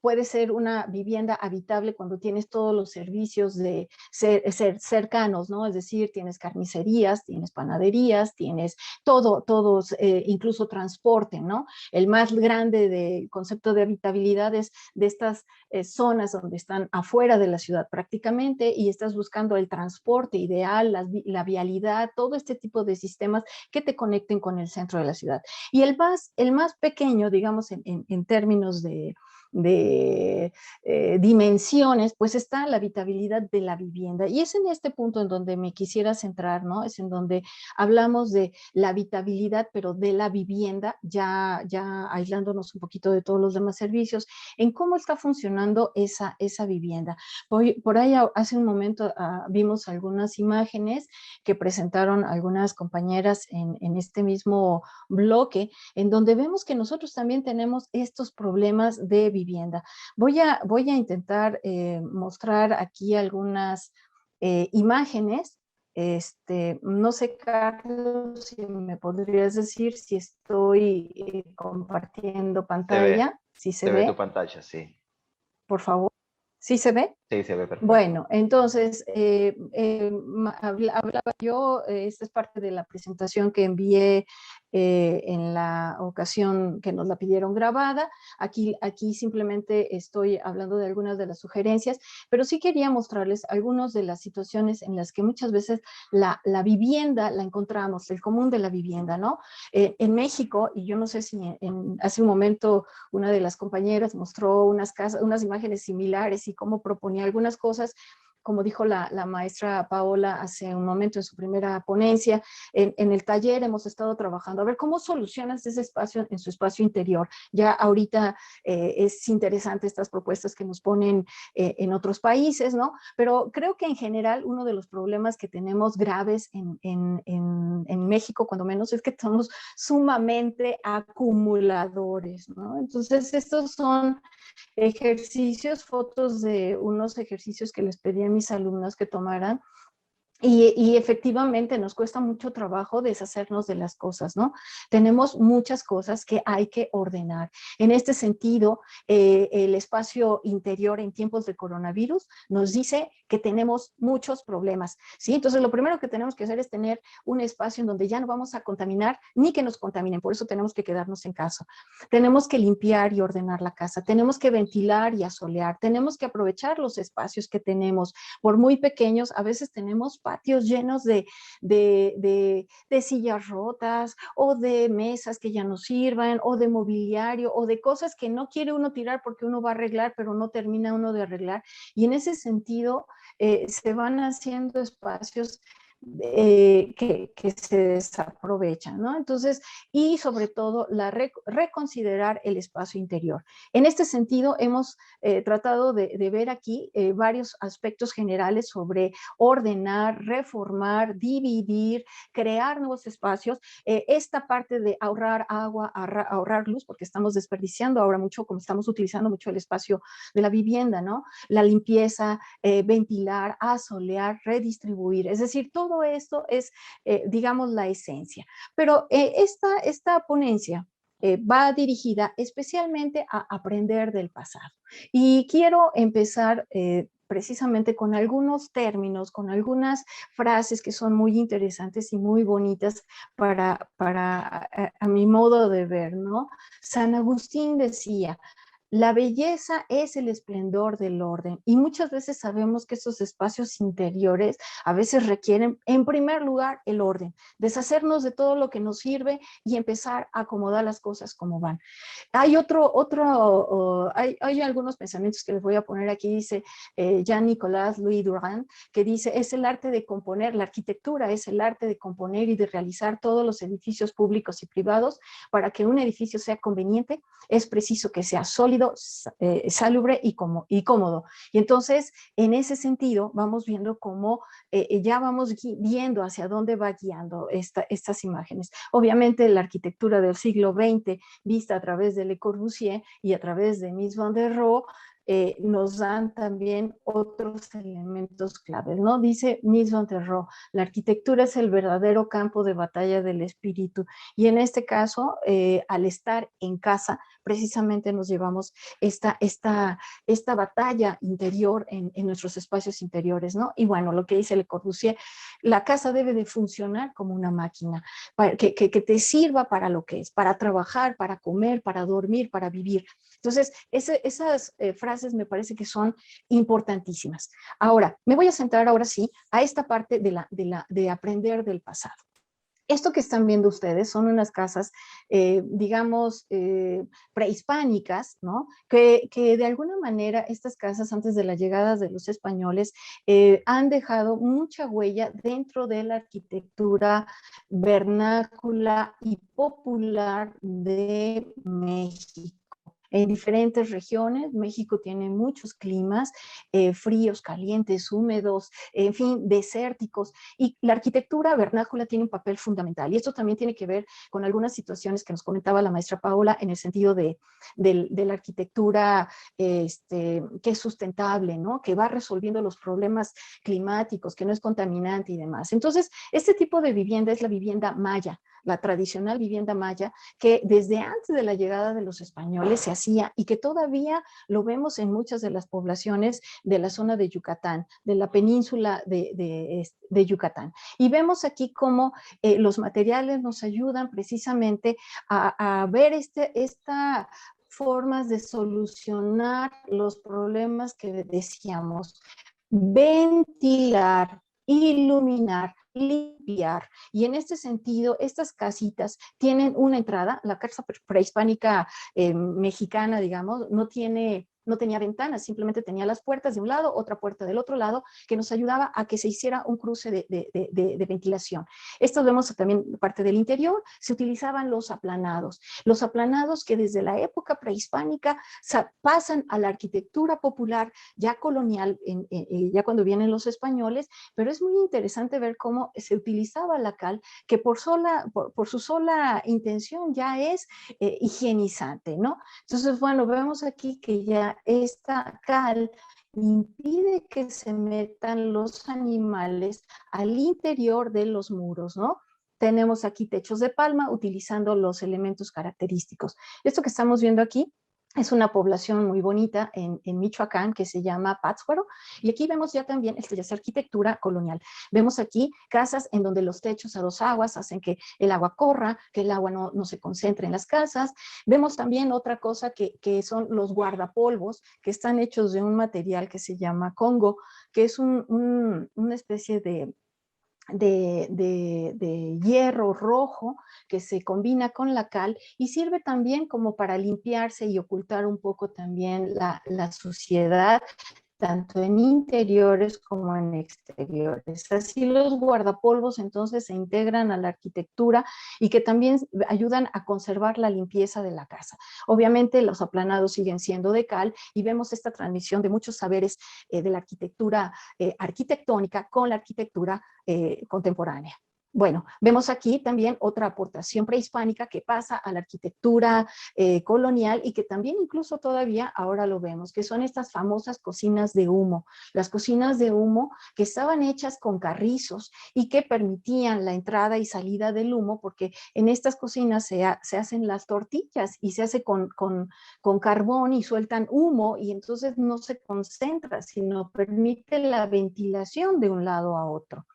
puede ser una vivienda habitable cuando tienes todos los servicios de cercanos, ¿no? Es decir, tienes carnicerías, tienes panaderías, tienes todos, incluso transporte, ¿no? El más grande del concepto de habitabilidad es de estas zonas donde están afuera de la ciudad prácticamente y estás buscando el transporte ideal, la vialidad, todo este tipo de sistemas que te conecten con el centro de la ciudad. Y el más pequeño, digamos, en términos de dimensiones, pues está la habitabilidad de la vivienda. Y es en este punto en donde me quisiera centrar, ¿no? Es en donde hablamos de la habitabilidad, pero de la vivienda, ya aislándonos un poquito de todos los demás servicios, en cómo está funcionando esa vivienda. Por ahí hace un momento vimos algunas imágenes que presentaron algunas compañeras en este mismo bloque, en donde vemos que nosotros también tenemos estos problemas de vivienda. Voy a intentar mostrar aquí algunas imágenes. No sé, Carlos, si me podrías decir si estoy compartiendo pantalla, si se ve ve, tu pantalla, sí. por favor. ¿Sí se ve? Sí, se ve perfecto. Bueno, entonces, hablaba yo, esta es parte de la presentación que envié en la ocasión que nos la pidieron grabada. Aquí simplemente estoy hablando de algunas de las sugerencias, pero sí quería mostrarles algunas de las situaciones en las que muchas veces la vivienda la encontramos, el común de la vivienda, ¿no? En México, y yo no sé si hace un momento una de las compañeras mostró unas imágenes similares y cómo proponía algunas cosas, como dijo la maestra Paola hace un momento en su primera ponencia, en el taller hemos estado trabajando a ver cómo solucionas ese espacio en su espacio interior. Ya ahorita es interesante estas propuestas que nos ponen en otros países, ¿no? Pero creo que en general uno de los problemas que tenemos graves en México, cuando menos, es que somos sumamente acumuladores, ¿no? Entonces, estos son ejercicios, fotos de unos ejercicios que les pedí a mis alumnos que tomaran. Y efectivamente nos cuesta mucho trabajo deshacernos de las cosas, ¿no? Tenemos muchas cosas que hay que ordenar. En este sentido, el espacio interior en tiempos de coronavirus nos dice que tenemos muchos problemas, ¿sí? Entonces, lo primero que tenemos que hacer es tener un espacio en donde ya no vamos a contaminar ni que nos contaminen, por eso tenemos que quedarnos en casa. Tenemos que limpiar y ordenar la casa, tenemos que ventilar y asolear, tenemos que aprovechar los espacios que tenemos, por muy pequeños, a veces tenemos patios llenos de sillas rotas o de mesas que ya no sirvan o de mobiliario o de cosas que no quiere uno tirar porque uno va a arreglar, pero no termina uno de arreglar. Y en ese sentido se van haciendo espacios que se desaprovechan, ¿no? Entonces, y sobre todo, reconsiderar el espacio interior. En este sentido, hemos tratado de ver aquí varios aspectos generales sobre ordenar, reformar, dividir, crear nuevos espacios. Esta parte de ahorrar agua, ahorrar luz, porque estamos desperdiciando ahora mucho, como estamos utilizando mucho el espacio de la vivienda, ¿no? La limpieza, ventilar, asolear, redistribuir, es decir, todo esto es, digamos, la esencia. Pero esta ponencia va dirigida especialmente a aprender del pasado. Y quiero empezar precisamente con algunos términos, con algunas frases que son muy interesantes y muy bonitas para a mi modo de ver, ¿no? San Agustín decía, La belleza es el esplendor del orden y muchas veces sabemos que esos espacios interiores a veces requieren, en primer lugar, el orden, deshacernos de todo lo que nos sirve y empezar a acomodar las cosas como van. Hay hay algunos pensamientos que les voy a poner aquí, dice Jean-Nicolas Louis Durand, que dice, es el arte de componer, la arquitectura es el arte de componer y de realizar todos los edificios públicos y privados. Para que un edificio sea conveniente, es preciso que sea sólido, salubre y cómodo. Y entonces, en ese sentido, vamos viendo cómo ya vamos viendo hacia dónde va guiando estas imágenes. Obviamente, la arquitectura del siglo XX, vista a través de Le Corbusier y a través de Mies van der Rohe, nos dan también otros elementos claves, ¿no? Dice Mies van der Rohe, la arquitectura es el verdadero campo de batalla del espíritu, y en este caso, al estar en casa, precisamente nos llevamos esta batalla interior en nuestros espacios interiores, ¿no? Y bueno, lo que dice Le Corbusier, la casa debe de funcionar como una máquina, que te sirva para lo que es, para trabajar, para comer, para dormir, para vivir. Entonces, esas frases me parece que son importantísimas. Ahora, me voy a centrar ahora sí a esta parte de aprender del pasado. Esto que están viendo ustedes son unas casas, digamos, prehispánicas, ¿no? Que de alguna manera estas casas, antes de la llegada de los españoles, han dejado mucha huella dentro de la arquitectura vernácula y popular de México. En diferentes regiones, México tiene muchos climas, fríos, calientes, húmedos, en fin, desérticos, y la arquitectura vernácula tiene un papel fundamental, y esto también tiene que ver con algunas situaciones que nos comentaba la maestra Paola en el sentido de la arquitectura que es sustentable, ¿no? Que va resolviendo los problemas climáticos, que no es contaminante y demás. Entonces, este tipo de vivienda es la vivienda maya, la tradicional vivienda maya, que desde antes de la llegada de los españoles se hacía y que todavía lo vemos en muchas de las poblaciones de la zona de Yucatán, de la península de Yucatán. Y vemos aquí cómo los materiales nos ayudan precisamente a ver esta formas de solucionar los problemas que decíamos, ventilar, iluminar, limpiar. Y en este sentido, estas casitas tienen una entrada. La casa prehispánica mexicana, digamos, no tenía ventanas, simplemente tenía las puertas de un lado, otra puerta del otro lado, que nos ayudaba a que se hiciera un cruce de ventilación. Esto vemos también parte del interior. Se utilizaban los aplanados que desde la época prehispánica pasan a la arquitectura popular ya colonial, ya cuando vienen los españoles, pero es muy interesante ver cómo se utilizaba la cal, que por su sola intención ya es higienizante, ¿no? Entonces, bueno, vemos aquí que ya esta cal impide que se metan los animales al interior de los muros, ¿no? Tenemos aquí techos de palma utilizando los elementos característicos. Esto que estamos viendo aquí es una población muy bonita en Michoacán que se llama Pátzcuaro, y aquí vemos ya también, esto ya es arquitectura colonial. Vemos aquí casas en donde los techos a dos aguas hacen que el agua corra, que el agua no se concentre en las casas. Vemos también otra cosa que son los guardapolvos, que están hechos de un material que se llama congo, que es una especie de hierro rojo que se combina con la cal y sirve también como para limpiarse y ocultar un poco también la suciedad, tanto en interiores como en exteriores. Así los guardapolvos entonces se integran a la arquitectura y que también ayudan a conservar la limpieza de la casa. Obviamente los aplanados siguen siendo de cal y vemos esta transmisión de muchos saberes de la arquitectura arquitectónica con la arquitectura contemporánea. Bueno, vemos aquí también otra aportación prehispánica que pasa a la arquitectura colonial y que también incluso todavía ahora lo vemos, que son estas famosas cocinas de humo. Las cocinas de humo que estaban hechas con carrizos y que permitían la entrada y salida del humo, porque en estas cocinas se hacen las tortillas y se hace con carbón y sueltan humo y entonces no se concentra, sino permite la ventilación de un lado a otro.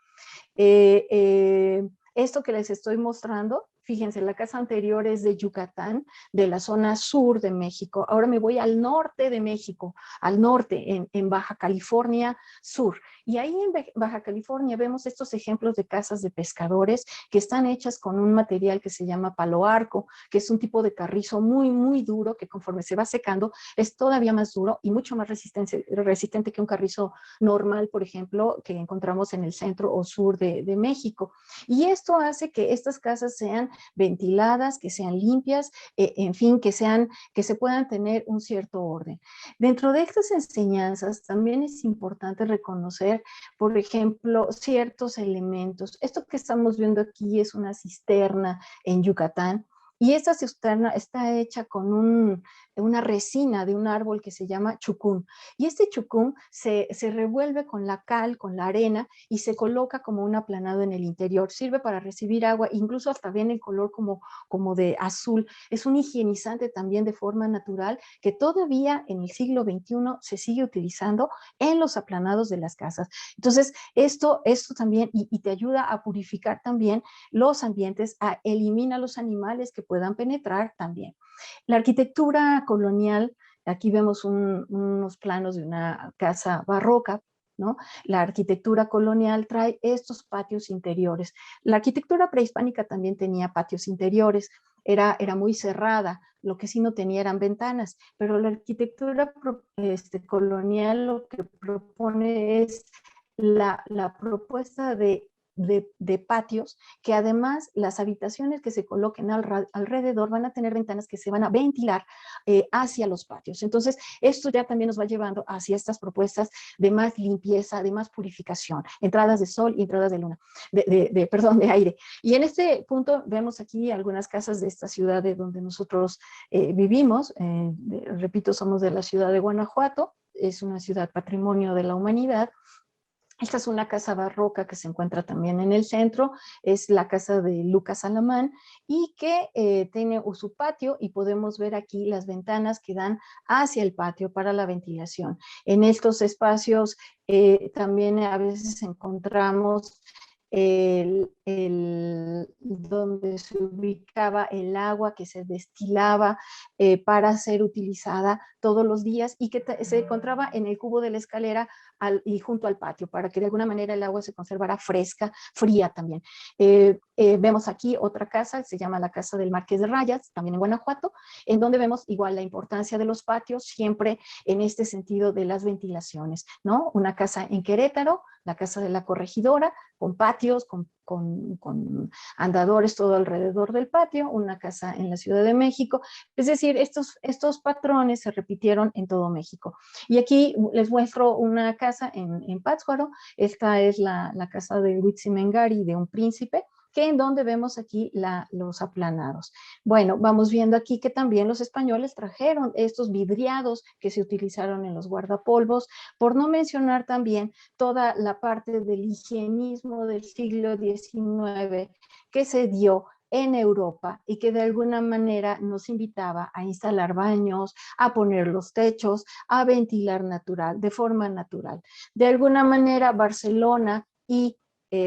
Esto que les estoy mostrando, fíjense, la casa anterior es de Yucatán, de la zona sur de México. Ahora me voy al norte de México, al norte, en Baja California Sur. Y ahí en Baja California vemos estos ejemplos de casas de pescadores que están hechas con un material que se llama palo arco, que es un tipo de carrizo muy, muy duro, que conforme se va secando es todavía más duro y mucho más resistente que un carrizo normal, por ejemplo, que encontramos en el centro o sur de México. Y esto hace que estas casas sean ventiladas, que sean limpias, en fin, que se puedan tener un cierto orden. Dentro de estas enseñanzas también es importante reconocer, por ejemplo, ciertos elementos. Esto que estamos viendo aquí es una cisterna en Yucatán, y esta cisterna está hecha con una resina de un árbol que se llama chucún. Y este chucún se revuelve con la cal, con la arena, y se coloca como un aplanado en el interior. Sirve para recibir agua, incluso hasta viene el color como de azul. Es un higienizante también de forma natural que todavía en el siglo XXI se sigue utilizando en los aplanados de las casas. Entonces, esto también, y te ayuda a purificar también los ambientes, elimina los animales que puedan penetrar también. La arquitectura colonial, aquí vemos unos planos de una casa barroca, ¿no? La arquitectura colonial trae estos patios interiores. La arquitectura prehispánica también tenía patios interiores, era muy cerrada, lo que sí no tenía eran ventanas, pero la arquitectura colonial lo que propone es la propuesta de patios, que además las habitaciones que se coloquen alrededor van a tener ventanas que se van a ventilar hacia los patios. Entonces, esto ya también nos va llevando hacia estas propuestas de más limpieza, de más purificación, entradas de sol y entradas de luna, de aire. Y en este punto vemos aquí algunas casas de esta ciudad de donde nosotros vivimos. Repito, somos de la ciudad de Guanajuato, es una ciudad patrimonio de la humanidad. Esta es una casa barroca que se encuentra también en el centro, es la casa de Lucas Alamán, y que tiene su patio, y podemos ver aquí las ventanas que dan hacia el patio para la ventilación. En estos espacios también a veces encontramos donde se ubicaba el agua que se destilaba para ser utilizada todos los días, y que se encontraba en el cubo de la escalera y junto al patio, para que de alguna manera el agua se conservara fresca, fría también. Vemos aquí otra casa, se llama la Casa del Marqués de Rayas, también en Guanajuato, en donde vemos igual la importancia de los patios, siempre en este sentido de las ventilaciones, ¿no? Una casa en Querétaro, la Casa de la Corregidora, con patios, con andadores todo alrededor del patio, una casa en la Ciudad de México. Es decir, estos patrones se repitieron en todo México. Y aquí les muestro una casa en Pátzcuaro. Esta es la casa de Huitzimengari, de un príncipe, que en donde vemos aquí los aplanados. Bueno, vamos viendo aquí que también los españoles trajeron estos vidriados que se utilizaron en los guardapolvos, por no mencionar también toda la parte del higienismo del siglo XIX que se dio en Europa, y que de alguna manera nos invitaba a instalar baños, a poner los techos, a ventilar de forma natural. De alguna manera, Barcelona y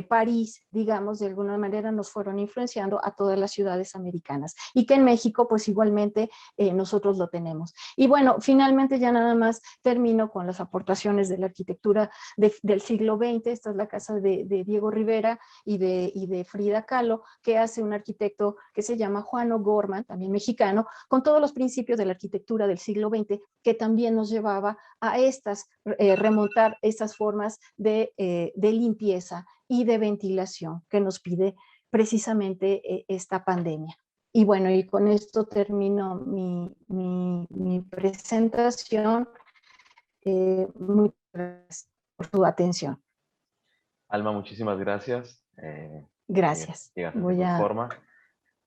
París, digamos, de alguna manera nos fueron influenciando a todas las ciudades americanas, y que en México pues igualmente nosotros lo tenemos. Y bueno, finalmente ya nada más termino con las aportaciones de la arquitectura del siglo XX. Esta es la casa de Diego Rivera y de Frida Kahlo, que hace un arquitecto que se llama Juan O'Gorman, también mexicano, con todos los principios de la arquitectura del siglo XX, que también nos llevaba a remontar estas formas de limpieza y de ventilación que nos pide precisamente esta pandemia. Y bueno, y con esto termino mi presentación. Muchas gracias por su atención. Alma, muchísimas gracias. Gracias. Llegaste a tiempo y forma.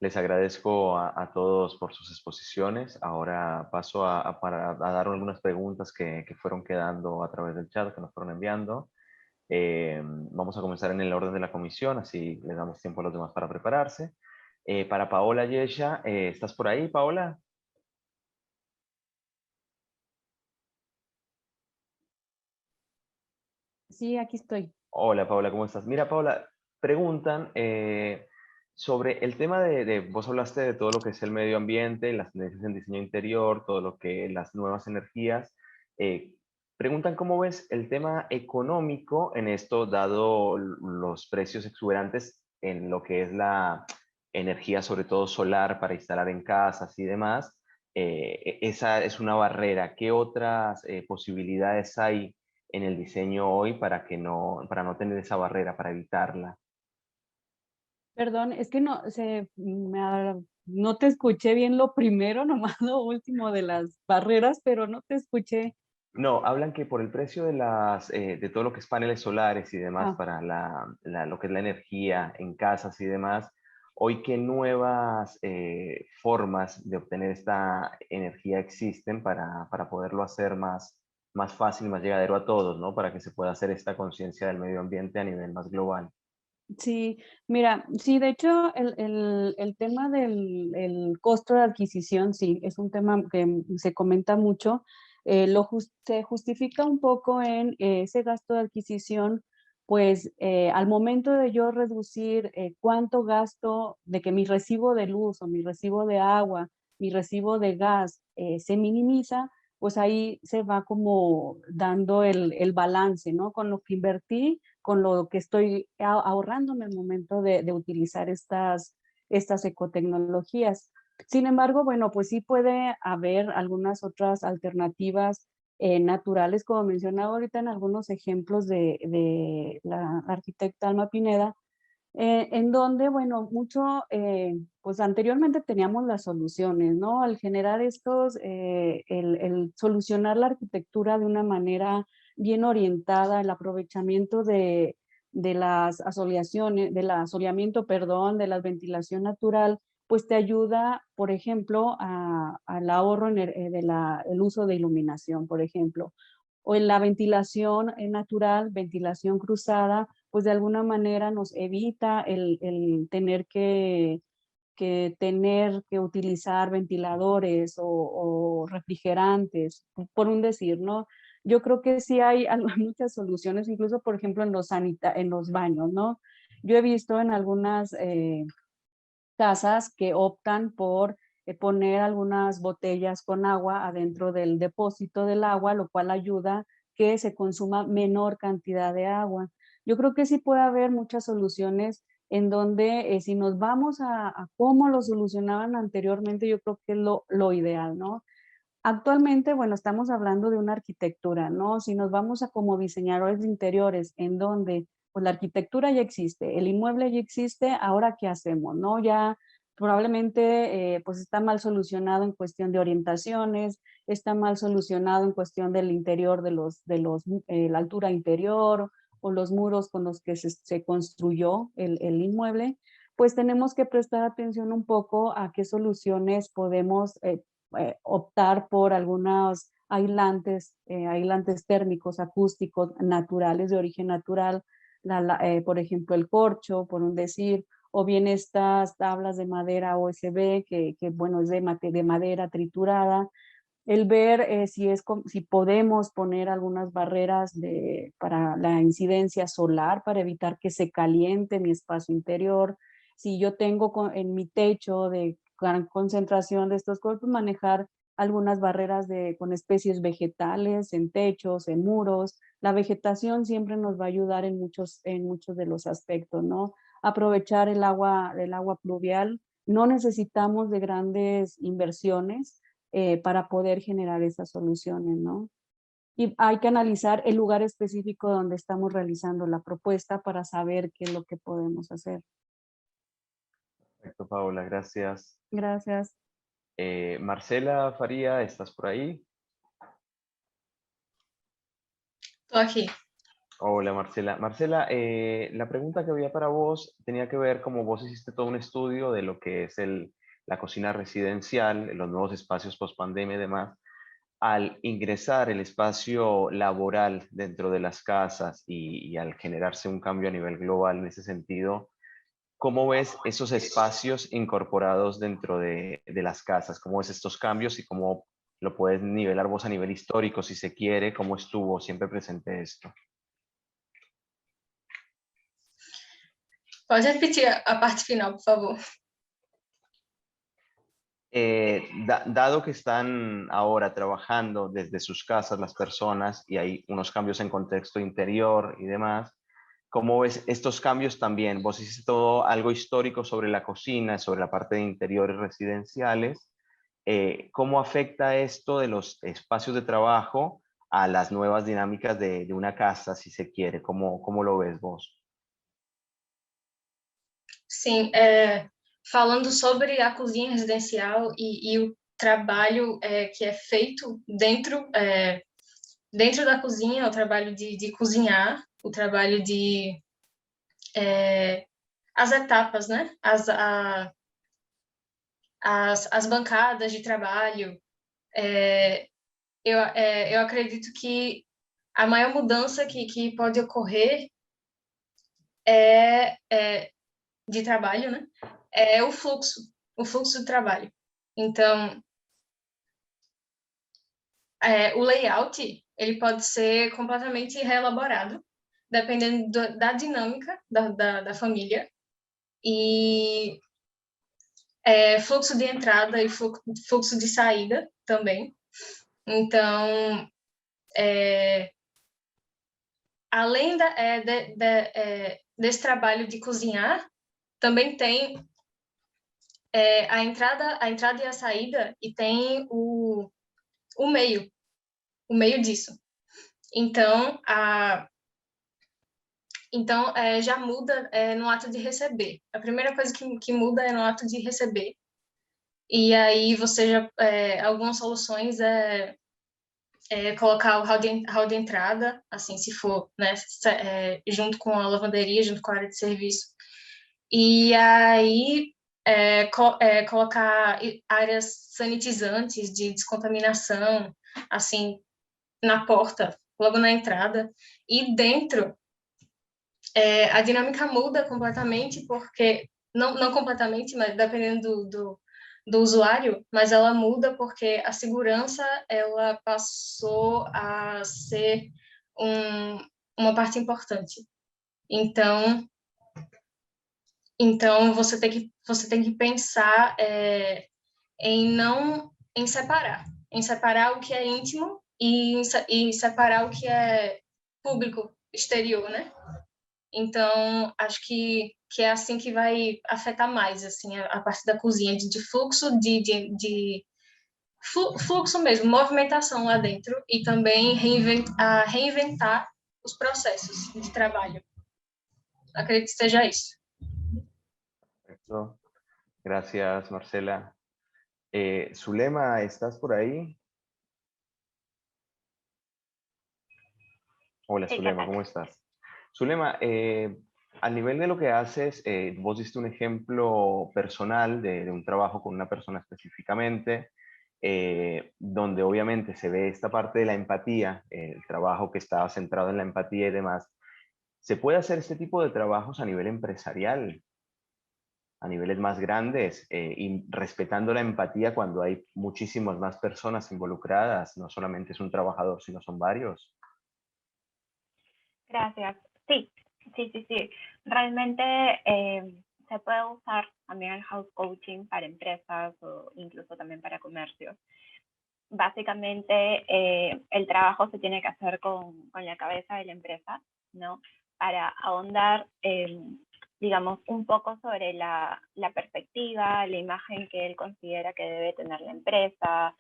Les agradezco a todos por sus exposiciones. Ahora paso a dar algunas preguntas que fueron quedando a través del chat, que nos fueron enviando. Vamos a comenzar en el orden de la comisión, así le damos tiempo a los demás para prepararse. Para Paola Yesha, ¿estás por ahí, Paola? Sí, aquí estoy. Hola, Paola, ¿cómo estás? Mira, Paola, preguntan Sobre el tema vos hablaste de todo lo que es el medio ambiente, las tendencias en diseño interior, todo lo que las nuevas energías. eh, Preguntan cómo ves el tema económico en esto, dado los precios exuberantes en lo que es la energía, sobre todo solar, para instalar en casas y demás. Esa es una barrera. ¿Qué otras posibilidades hay en el diseño hoy para no tener esa barrera, para evitarla? Perdón, es que no te escuché bien lo primero, nomás lo último de las barreras, pero no te escuché. No, hablan que por el precio de todo lo que es paneles solares y demás Ah, para lo que es la energía en casas y demás, hoy qué nuevas formas de obtener esta energía existen para poderlo hacer más fácil, más llegadero a todos, ¿no? Para que se pueda hacer esta conciencia del medio ambiente a nivel más global. sí, mira, sí, de hecho, el tema del costo de adquisición, sí, es un tema que se comenta mucho. Se justifica un poco en ese gasto de adquisición, pues al momento de yo reducir cuánto gasto, de que mi recibo de luz o mi recibo de agua, mi recibo de gas se minimiza, pues ahí se va como dando el balance, ¿no? Con lo que invertí, con lo que estoy ahorrando en el momento de utilizar estas ecotecnologías. Sin embargo, bueno, pues sí puede haber algunas otras alternativas naturales, como mencionaba ahorita en algunos ejemplos de la arquitecta Alma Pineda, en donde, bueno, pues anteriormente teníamos las soluciones, ¿no? Al generar el solucionar la arquitectura de una manera bien orientada, el aprovechamiento de las asoleaciones, del asoleamiento, perdón, de la ventilación natural, pues te ayuda, por ejemplo, al ahorro el uso de iluminación, por ejemplo, o en la ventilación natural, ventilación cruzada, pues de alguna manera nos evita el tener tener que utilizar ventiladores o refrigerantes, por un decir, ¿no? Yo creo que sí hay muchas soluciones, incluso, por ejemplo, en los baños, ¿no? Yo he visto en algunas casas que optan por poner algunas botellas con agua adentro del depósito del agua, lo cual ayuda que se consuma menor cantidad de agua. Yo creo que sí puede haber muchas soluciones en donde si nos vamos a cómo lo solucionaban anteriormente, yo creo que es lo ideal, ¿no? Actualmente, bueno, estamos hablando de una arquitectura, ¿no? Si nos vamos a como diseñadores de interiores, en donde pues la arquitectura ya existe, el inmueble ya existe, ahora ¿qué hacemos? ¿No? Ya probablemente pues está mal solucionado en cuestión de orientaciones, está mal solucionado en cuestión del interior la altura interior o los muros con los que se construyó el inmueble, pues tenemos que prestar atención un poco a qué soluciones podemos optar por algunos aislantes térmicos, acústicos, naturales, de origen natural, por ejemplo, el corcho, por un decir, o bien estas tablas de madera OSB, bueno, es de madera triturada. El ver si podemos poner algunas barreras para la incidencia solar, para evitar que se caliente mi espacio interior. Si yo tengo en mi techo de gran concentración de estos cuerpos, manejar algunas barreras con especies vegetales, en techos, en muros. La vegetación siempre nos va a ayudar en muchos de los aspectos, ¿no? Aprovechar el agua pluvial. No necesitamos de grandes inversiones para poder generar esas soluciones, ¿no? Y hay que analizar el lugar específico donde estamos realizando la propuesta para saber qué es lo que podemos hacer. Perfecto, Paola, gracias. Gracias. Marcela Faría, ¿estás por ahí? Estou aqui. Hola Marcela. Marcela, la pregunta que había para vos tenía que ver como vos hiciste todo un estudio de lo que es la cocina residencial, los nuevos espacios post pandemia y demás. Al ingresar el espacio laboral dentro de las casas y al generarse un cambio a nivel global en ese sentido, ¿cómo ves esos espacios incorporados dentro de las casas? ¿Cómo ves estos cambios y cómo lo puedes nivelar vos a nivel histórico, si se quiere? ¿Cómo estuvo siempre presente esto? Pode repetir a parte final, por favor. Dado que están ahora trabajando desde sus casas las personas y hay unos cambios en contexto interior y demás, ¿cómo ves estos cambios también? Vos hiciste todo algo histórico sobre la cocina, sobre la parte de interiores residenciales. ¿Cómo afecta esto de los espacios de trabajo a las nuevas dinámicas de una casa, si se quiere? ¿Cómo lo ves vos? Sim, falando sobre a cozinha residencial e o trabalho que é feito dentro da cozinha, o trabalho de cozinhar, o trabalho de... as etapas, né? As bancadas de trabalho. Eu acredito que a maior mudança que pode ocorrer de trabalho, né? É o fluxo de trabalho. Então, o layout, ele pode ser completamente reelaborado, dependendo da dinâmica da família, e fluxo de entrada e fluxo de saída também. Então, além desse trabalho de cozinhar, também tem a entrada e a saída, e tem o meio disso. Então, já muda no ato de receber. A primeira coisa que muda é no ato de receber. E aí você já... algumas soluções colocar o hall de entrada, assim, se for, né, junto com a lavanderia, junto com a área de serviço. E aí colocar áreas sanitizantes de descontaminação, assim, na porta, logo na entrada. E dentro, a dinâmica muda completamente, porque... Não completamente, mas dependendo do usuário, mas ela muda porque a segurança, ela passou a ser uma parte importante. Então você tem que pensar em separar o que é íntimo e separar o que é público, exterior, né? Então, acho que é assim que vai afetar mais, assim, a parte da cozinha, de fluxo, fluxo mesmo, movimentação lá dentro, e também reinventar os processos de trabalho. Acredito que seja isso. Perfecto. Gracias, Marcela. Zulema, ¿estás por ahí? Hola, Sí, ¿qué Zulema, tal? ¿cómo estás? Zulema, al nivel de lo que haces, vos diste un ejemplo personal de un trabajo con una persona específicamente, donde obviamente se ve esta parte de la empatía, el trabajo que estaba centrado en la empatía y demás. ¿Se puede hacer este tipo de trabajos a nivel empresarial, a niveles más grandes, y respetando la empatía cuando hay muchísimas más personas involucradas? No solamente es un trabajador, sino son varios. Gracias. Sí. Realmente se puede usar también el house coaching para empresas o incluso también para comercios. Básicamente, el trabajo se tiene que hacer con la cabeza de la empresa, ¿no? Para ahondar, digamos, un poco sobre la perspectiva, la imagen que él considera que debe tener la empresa,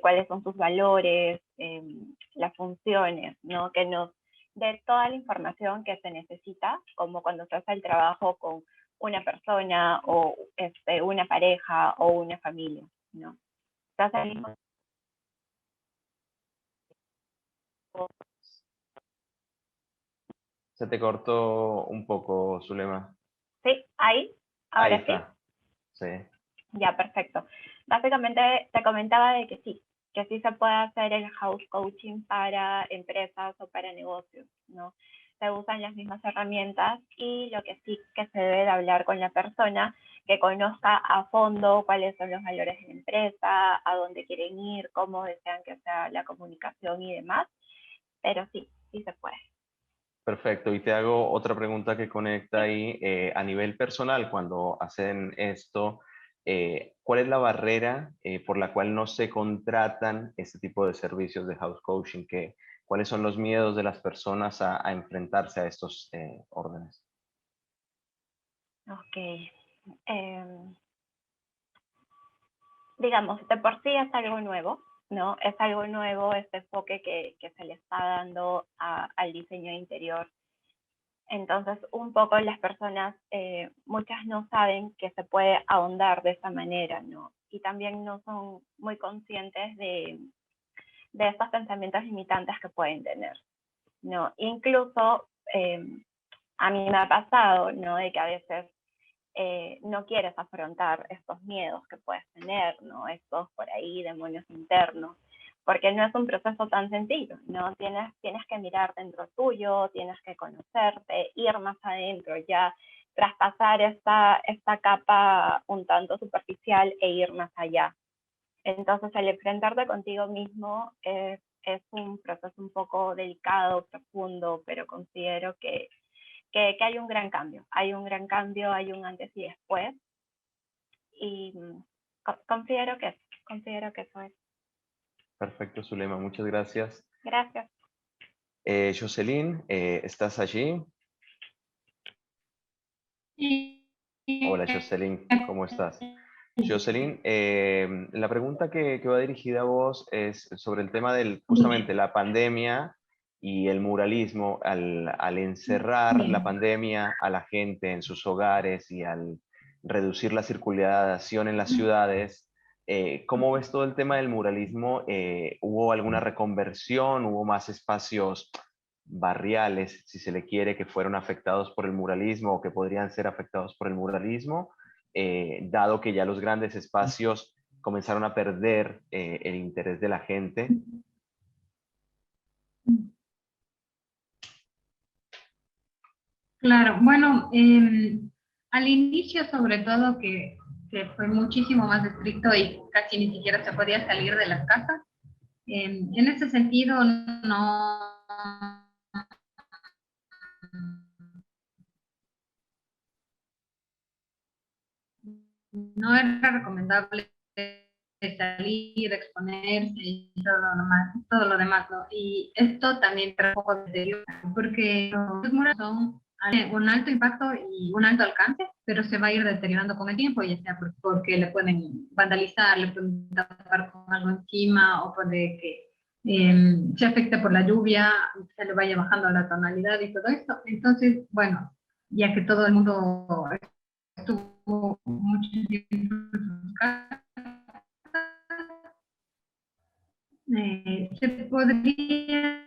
cuáles son sus valores, las funciones, ¿no? Que nos dé toda la información que se necesita, como cuando se hace el trabajo con una persona o una pareja o una familia, ¿no? Se te cortó un poco, Zulema. Sí, ahí, ahora Ahí está. Sí. Ya, perfecto. Básicamente te comentaba de que sí se puede hacer el house coaching para empresas o para negocios, ¿no? Se usan las mismas herramientas y lo que sí que se debe de hablar con la persona, que conozca a fondo cuáles son los valores de la empresa, a dónde quieren ir, cómo desean que sea la comunicación y demás, pero sí se puede. Perfecto, y te hago otra pregunta que conecta ahí. A nivel personal, cuando hacen esto, ¿cuál es la barrera por la cual no se contratan este tipo de servicios de house coaching? ¿Cuáles son los miedos de las personas a enfrentarse a estos órdenes? Ok. Digamos, de por sí es algo nuevo, ¿no? Es algo nuevo este enfoque que se le está dando al diseño interior. Entonces, un poco las personas, muchas no saben que se puede ahondar de esa manera, ¿no? Y también no son muy conscientes de estos pensamientos limitantes que pueden tener, ¿no? Incluso a mí me ha pasado, ¿no? De que a veces no quieres afrontar estos miedos que puedes tener, ¿no? Estos por ahí demonios internos, porque no es un proceso tan sencillo, ¿no? Tienes que mirar dentro tuyo, tienes que conocerte, ir más adentro, ya traspasar esta capa un tanto superficial e ir más allá. Entonces, el enfrentarte contigo mismo es un proceso un poco delicado, profundo, pero considero que hay un gran cambio. Hay un gran cambio, hay un antes y después. Y considero que eso es. Perfecto, Zulema, muchas gracias. Gracias. Jocelyn, ¿estás allí? Hola, Jocelyn, ¿cómo estás? Jocelyn, la pregunta que va dirigida a vos es sobre el tema del, justamente, la pandemia y el muralismo. Al encerrar la pandemia a la gente en sus hogares y al reducir la circulación en las ciudades, ¿cómo ves todo el tema del muralismo? ¿Hubo alguna reconversión? ¿Hubo más espacios barriales, si se le quiere, que fueron afectados por el muralismo o que podrían ser afectados por el muralismo, dado que ya los grandes espacios comenzaron a perder el interés de la gente? Claro, bueno, al inicio sobre todo que fue muchísimo más estricto y casi ni siquiera se podía salir de las casas. En ese sentido, no era recomendable salir, exponerse y todo lo demás, ¿no? Y esto también trae un poco de deterioro, porque los muros son un alto impacto y un alto alcance, pero se va a ir deteriorando con el tiempo, ya sea porque le pueden vandalizar, le pueden tapar con algo encima, o puede que se afecte por la lluvia, se le vaya bajando la tonalidad y todo esto. Entonces, bueno, ya que todo el mundo estuvo mucho tiempo en sus casas, se podría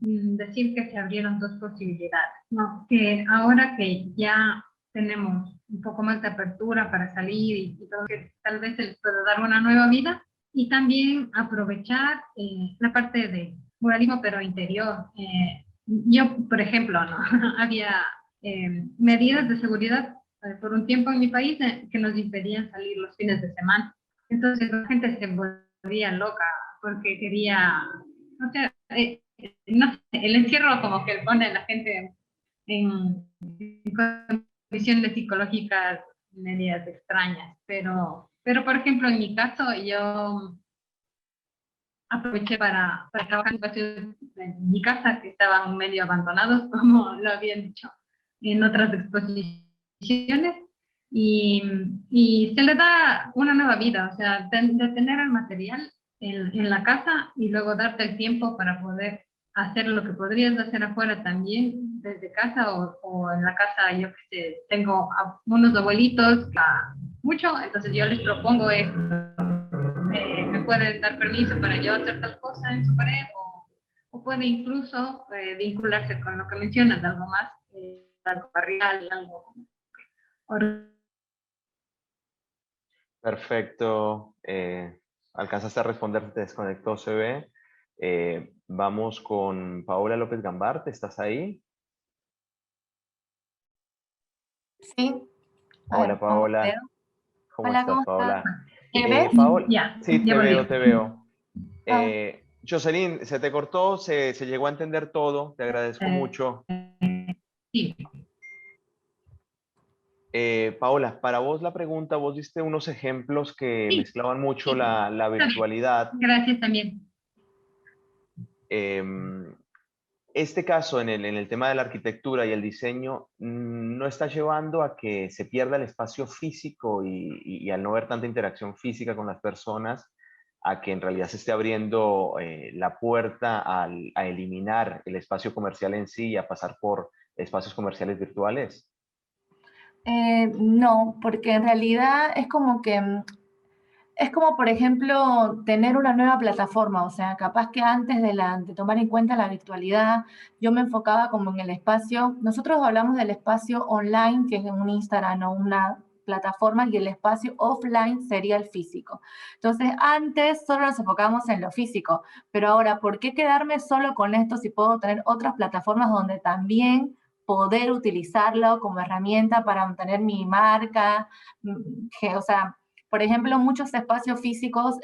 decir que se abrieron dos posibilidades, ¿no? Que ahora que ya tenemos un poco más de apertura para salir y todo, que tal vez se les pueda dar una nueva vida, y también aprovechar la parte de muralismo, pero interior. Yo, por ejemplo, ¿no? Había medidas de seguridad por un tiempo en mi país que nos impedían salir los fines de semana. Entonces la gente se volvía loca porque quería, o sea, no sé, el encierro como que pone a la gente en condiciones psicológicas medias extrañas, pero por ejemplo en mi caso yo aproveché para trabajar en espacios en mi casa que estaban medio abandonados, como lo habían dicho en otras exposiciones, y se le da una nueva vida, o sea, de tener el material en la casa y luego darte el tiempo para poder hacer lo que podrías hacer afuera también, desde casa o en la casa. Yo que sé, tengo a unos abuelitos, mucho, entonces yo les propongo esto. Me puede dar permiso para yo hacer tal cosa en su pared, o puede incluso vincularse con lo que mencionas, algo más, algo barrial, algo. Perfecto. Alcanzaste a responder, te desconectó, se ve. Vamos con Paola López Gambarte, ¿estás ahí? Sí. Hola, Paola. ¿Cómo Hola, estás, ¿cómo estás? Paola? ¿Me ves? Paola, Ya, sí, ya te volví. veo, te veo. Ah. Jocelyn, se te cortó, se llegó a entender todo, te agradezco mucho. Sí. Paola, para vos la pregunta, vos diste unos ejemplos que Sí, mezclaban mucho sí. la Está bien. virtualidad. Gracias también. Este caso en el tema de la arquitectura y el diseño no está llevando a que se pierda el espacio físico y al no haber tanta interacción física con las personas, a que en realidad se esté abriendo la puerta a eliminar el espacio comercial en sí y a pasar por espacios comerciales virtuales. No, porque en realidad es como que es como, por ejemplo, tener una nueva plataforma, o sea, capaz que antes de tomar en cuenta la virtualidad, yo me enfocaba como en el espacio, nosotros hablamos del espacio online, que es un Instagram o una plataforma, y el espacio offline sería el físico. Entonces, antes solo nos enfocábamos en lo físico, pero ahora, ¿por qué quedarme solo con esto si puedo tener otras plataformas donde también poder utilizarlo como herramienta para mantener mi marca? O sea, por ejemplo, muchos espacios físicos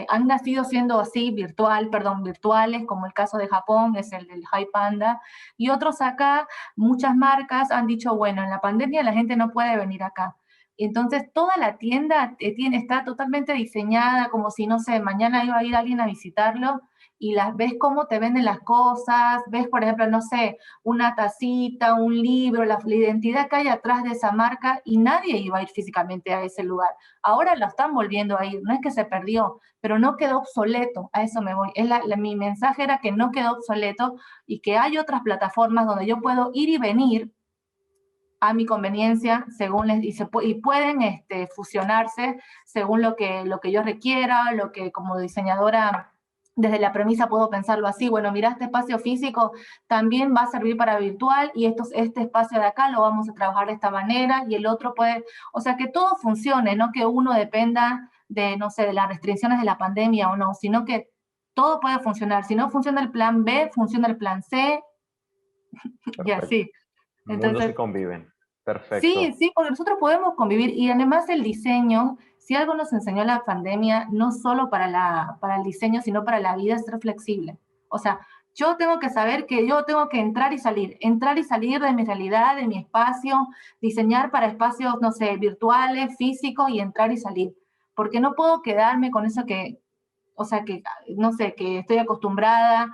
han nacido siendo así, virtuales, como el caso de Japón, es el del Hi Panda, y otros acá, muchas marcas han dicho, bueno, en la pandemia la gente no puede venir acá. Entonces, toda la tienda está totalmente diseñada como si, no sé, mañana iba a ir alguien a visitarlo y ves cómo te venden las cosas, ves, por ejemplo, no sé, una tacita, un libro, la identidad que hay atrás de esa marca y nadie iba a ir físicamente a ese lugar. Ahora lo están volviendo a ir, no es que se perdió, pero no quedó obsoleto, a eso me voy. Mi mensaje era que no quedó obsoleto y que hay otras plataformas donde yo puedo ir y venir a mi conveniencia según y pueden fusionarse según lo que yo requiera, lo que como diseñadora desde la premisa puedo pensarlo así, bueno, mira, este espacio físico también va a servir para virtual y este espacio de acá lo vamos a trabajar de esta manera y el otro puede, o sea, que todo funcione, no que uno dependa de, no sé, de las restricciones de la pandemia o no, sino que todo puede funcionar. Si no funciona el plan B, funciona el plan C y Perfecto. así. Mundos que Entonces, conviven. sí, Perfecto. sí, porque nosotros podemos convivir y además el diseño, si algo nos enseñó la pandemia, no solo para el diseño, sino para la vida, es ser flexible. O sea, yo tengo que saber que yo tengo que entrar y salir de mi realidad, de mi espacio, diseñar para espacios, no sé, virtuales, físicos y entrar y salir. Porque no puedo quedarme con eso que, o sea, que, no sé, que estoy acostumbrada,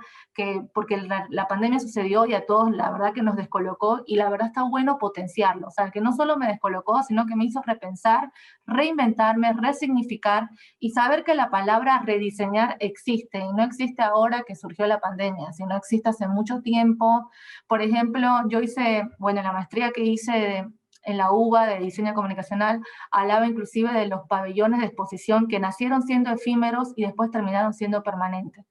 porque la pandemia sucedió y a todos la verdad que nos descolocó y la verdad está bueno potenciarlo, o sea, que no solo me descolocó, sino que me hizo repensar, reinventarme, resignificar y saber que la palabra rediseñar existe y no existe ahora que surgió la pandemia, sino existe hace mucho tiempo. Por ejemplo, yo hice, bueno, la maestría que hice en la UBA de diseño comunicacional, hablaba inclusive de los pabellones de exposición que nacieron siendo efímeros y después terminaron siendo permanentes.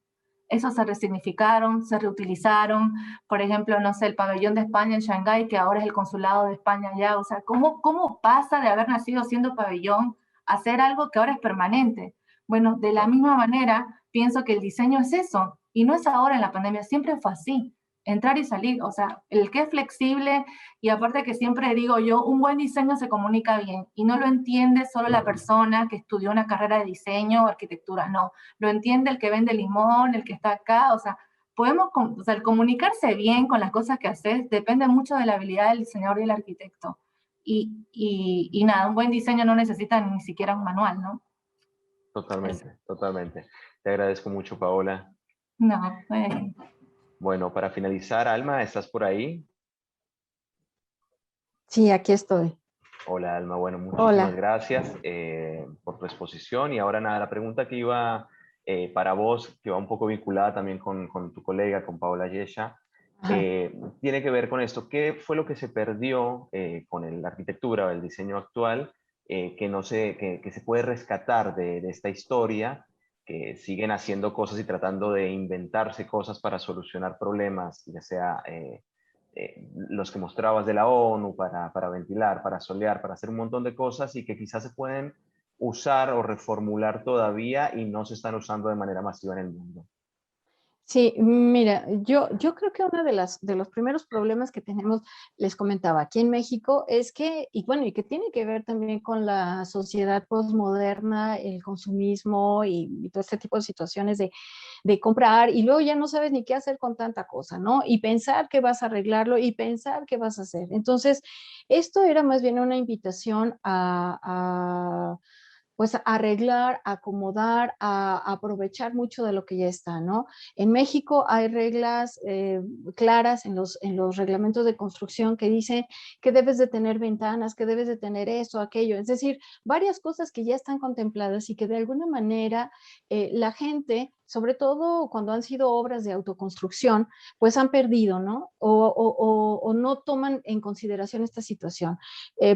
Esos se resignificaron, se reutilizaron, por ejemplo, no sé, el pabellón de España en Shanghái, que ahora es el consulado de España allá, o sea, ¿cómo pasa de haber nacido siendo pabellón a ser algo que ahora es permanente? Bueno, de la misma manera, pienso que el diseño es eso, y no es ahora en la pandemia, siempre fue así, entrar y salir, o sea, el que es flexible, y aparte que siempre digo yo, un buen diseño se comunica bien, y no lo entiende solo la persona que estudió una carrera de diseño o arquitectura, no, lo entiende el que vende limón, el que está acá, o sea, o sea, el comunicarse bien con las cosas que haces depende mucho de la habilidad del diseñador y del arquitecto. Y nada, un buen diseño no necesita ni siquiera un manual, ¿no? Totalmente, totalmente. Te agradezco mucho, Paola. No, Bueno, para finalizar, Alma, ¿estás por ahí? Sí, aquí estoy. Hola, Alma. Bueno, muchísimas Hola. gracias por tu exposición. Y ahora nada, la pregunta que iba para vos, que va un poco vinculada también con tu colega, con Paola Yesha, Ajá. tiene que ver con esto. ¿Qué fue lo que se perdió con la arquitectura o el diseño actual que, no se, que se puede rescatar de esta historia? Que siguen haciendo cosas y tratando de inventarse cosas para solucionar problemas, ya sea los que mostrabas de la ONU para ventilar, para solear, para hacer un montón de cosas y que quizás se pueden usar o reformular todavía y no se están usando de manera masiva en el mundo. Sí, mira, yo creo que uno de los primeros problemas que tenemos, les comentaba, aquí en México, es que, y bueno, y que tiene que ver también con la sociedad postmoderna, el consumismo y todo este tipo de situaciones de comprar, y luego ya no sabes ni qué hacer con tanta cosa, ¿no? Y pensar que vas a arreglarlo y pensar qué vas a hacer. Entonces, esto era más bien una invitación pues arreglar, acomodar, a aprovechar mucho de lo que ya está, ¿no? En México hay reglas claras en los reglamentos de construcción que dicen que debes de tener ventanas, que debes de tener esto, aquello, es decir, varias cosas que ya están contempladas y que de alguna manera la gente, sobre todo cuando han sido obras de autoconstrucción, pues han perdido, ¿no? O no toman en consideración esta situación.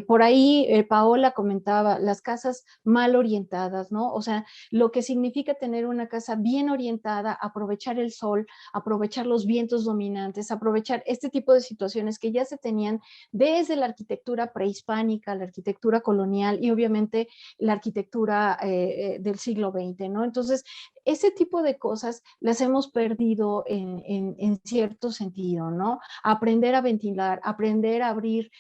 Por ahí Paola comentaba las casas mal orientadas, ¿no? O sea, lo que significa tener una casa bien orientada, aprovechar el sol, aprovechar los vientos dominantes, aprovechar este tipo de situaciones que ya se tenían desde la arquitectura prehispánica, la arquitectura colonial y obviamente la arquitectura del siglo XX, ¿no? Entonces, ese tipo de cosas las hemos perdido en cierto sentido, ¿no? Aprender a ventilar, aprender a abrir.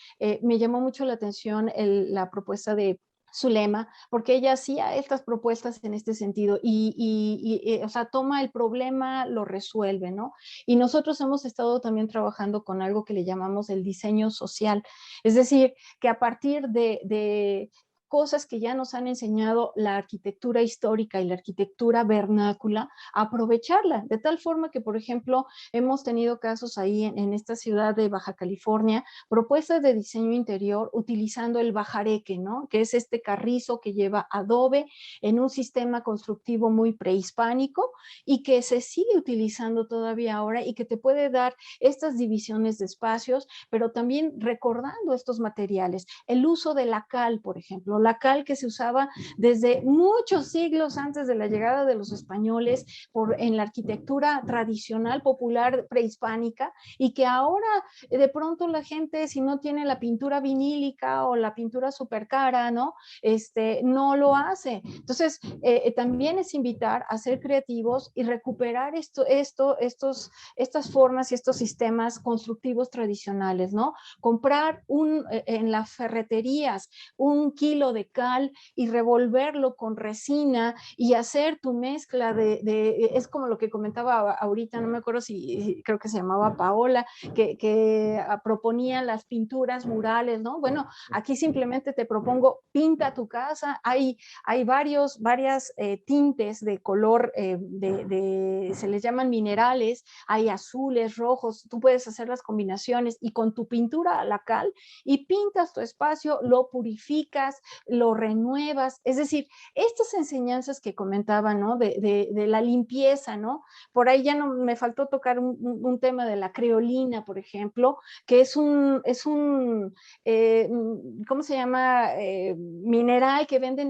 Me llamó mucho la atención la propuesta de Zulema, porque ella hacía estas propuestas en este sentido o sea, toma el problema, lo resuelve, ¿no? Y nosotros hemos estado también trabajando con algo que le llamamos el diseño social, es decir, que a partir de cosas que ya nos han enseñado la arquitectura histórica y la arquitectura vernácula, aprovecharla, de tal forma que, por ejemplo, hemos tenido casos ahí en esta ciudad de Baja California, propuestas de diseño interior utilizando el bajareque, ¿no? Que es este carrizo que lleva adobe en un sistema constructivo muy prehispánico y que se sigue utilizando todavía ahora y que te puede dar estas divisiones de espacios, pero también recordando estos materiales. El uso de la cal, por ejemplo, la cal que se usaba desde muchos siglos antes de la llegada de los españoles en la arquitectura tradicional, popular, prehispánica, y que ahora de pronto la gente, si no tiene la pintura vinílica o la pintura súper cara, ¿no? No lo hace. Entonces, también es invitar a ser creativos y recuperar estas formas y estos sistemas constructivos tradicionales, ¿no? Comprar en las ferreterías 1 kilo de cal y revolverlo con resina y hacer tu mezcla es como lo que comentaba ahorita, no me acuerdo si creo que se llamaba Paola, que proponía las pinturas murales, ¿no? Bueno, aquí simplemente te propongo, pinta tu casa, hay varias tintes de color, se les llaman minerales, hay azules, rojos, tú puedes hacer las combinaciones y con tu pintura a la cal y pintas tu espacio, lo purificas, lo renuevas, es decir, estas enseñanzas que comentaba, ¿no? De la limpieza, ¿no? Por ahí ya no me faltó tocar un tema de la creolina, por ejemplo, que es un ¿cómo se llama? Mineral que venden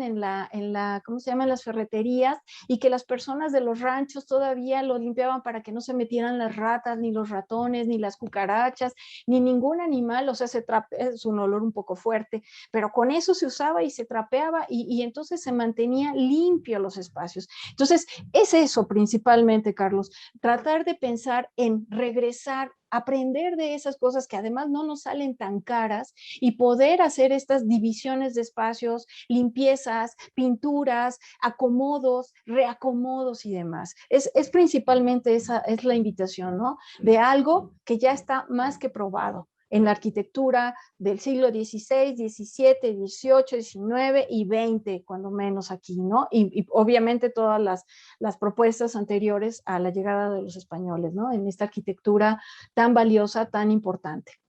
¿cómo se llama? En las ferreterías y que las personas de los ranchos todavía lo limpiaban para que no se metieran las ratas, ni los ratones, ni las cucarachas, ni ningún animal, o sea, es un olor un poco fuerte, pero con eso se usaba y se trapeaba y entonces se mantenía limpio los espacios. Entonces, es eso principalmente, Carlos, tratar de pensar en regresar, aprender de esas cosas que además no nos salen tan caras y poder hacer estas divisiones de espacios, limpiezas, pinturas, acomodos, reacomodos y demás. Es principalmente esa es la invitación, ¿no? De algo que ya está más que probado en la arquitectura del siglo XVI, XVII, XVIII, XIX y XX, cuando menos aquí, ¿no? Y obviamente todas las propuestas anteriores a la llegada de los españoles, ¿no? En esta arquitectura tan valiosa, tan importante.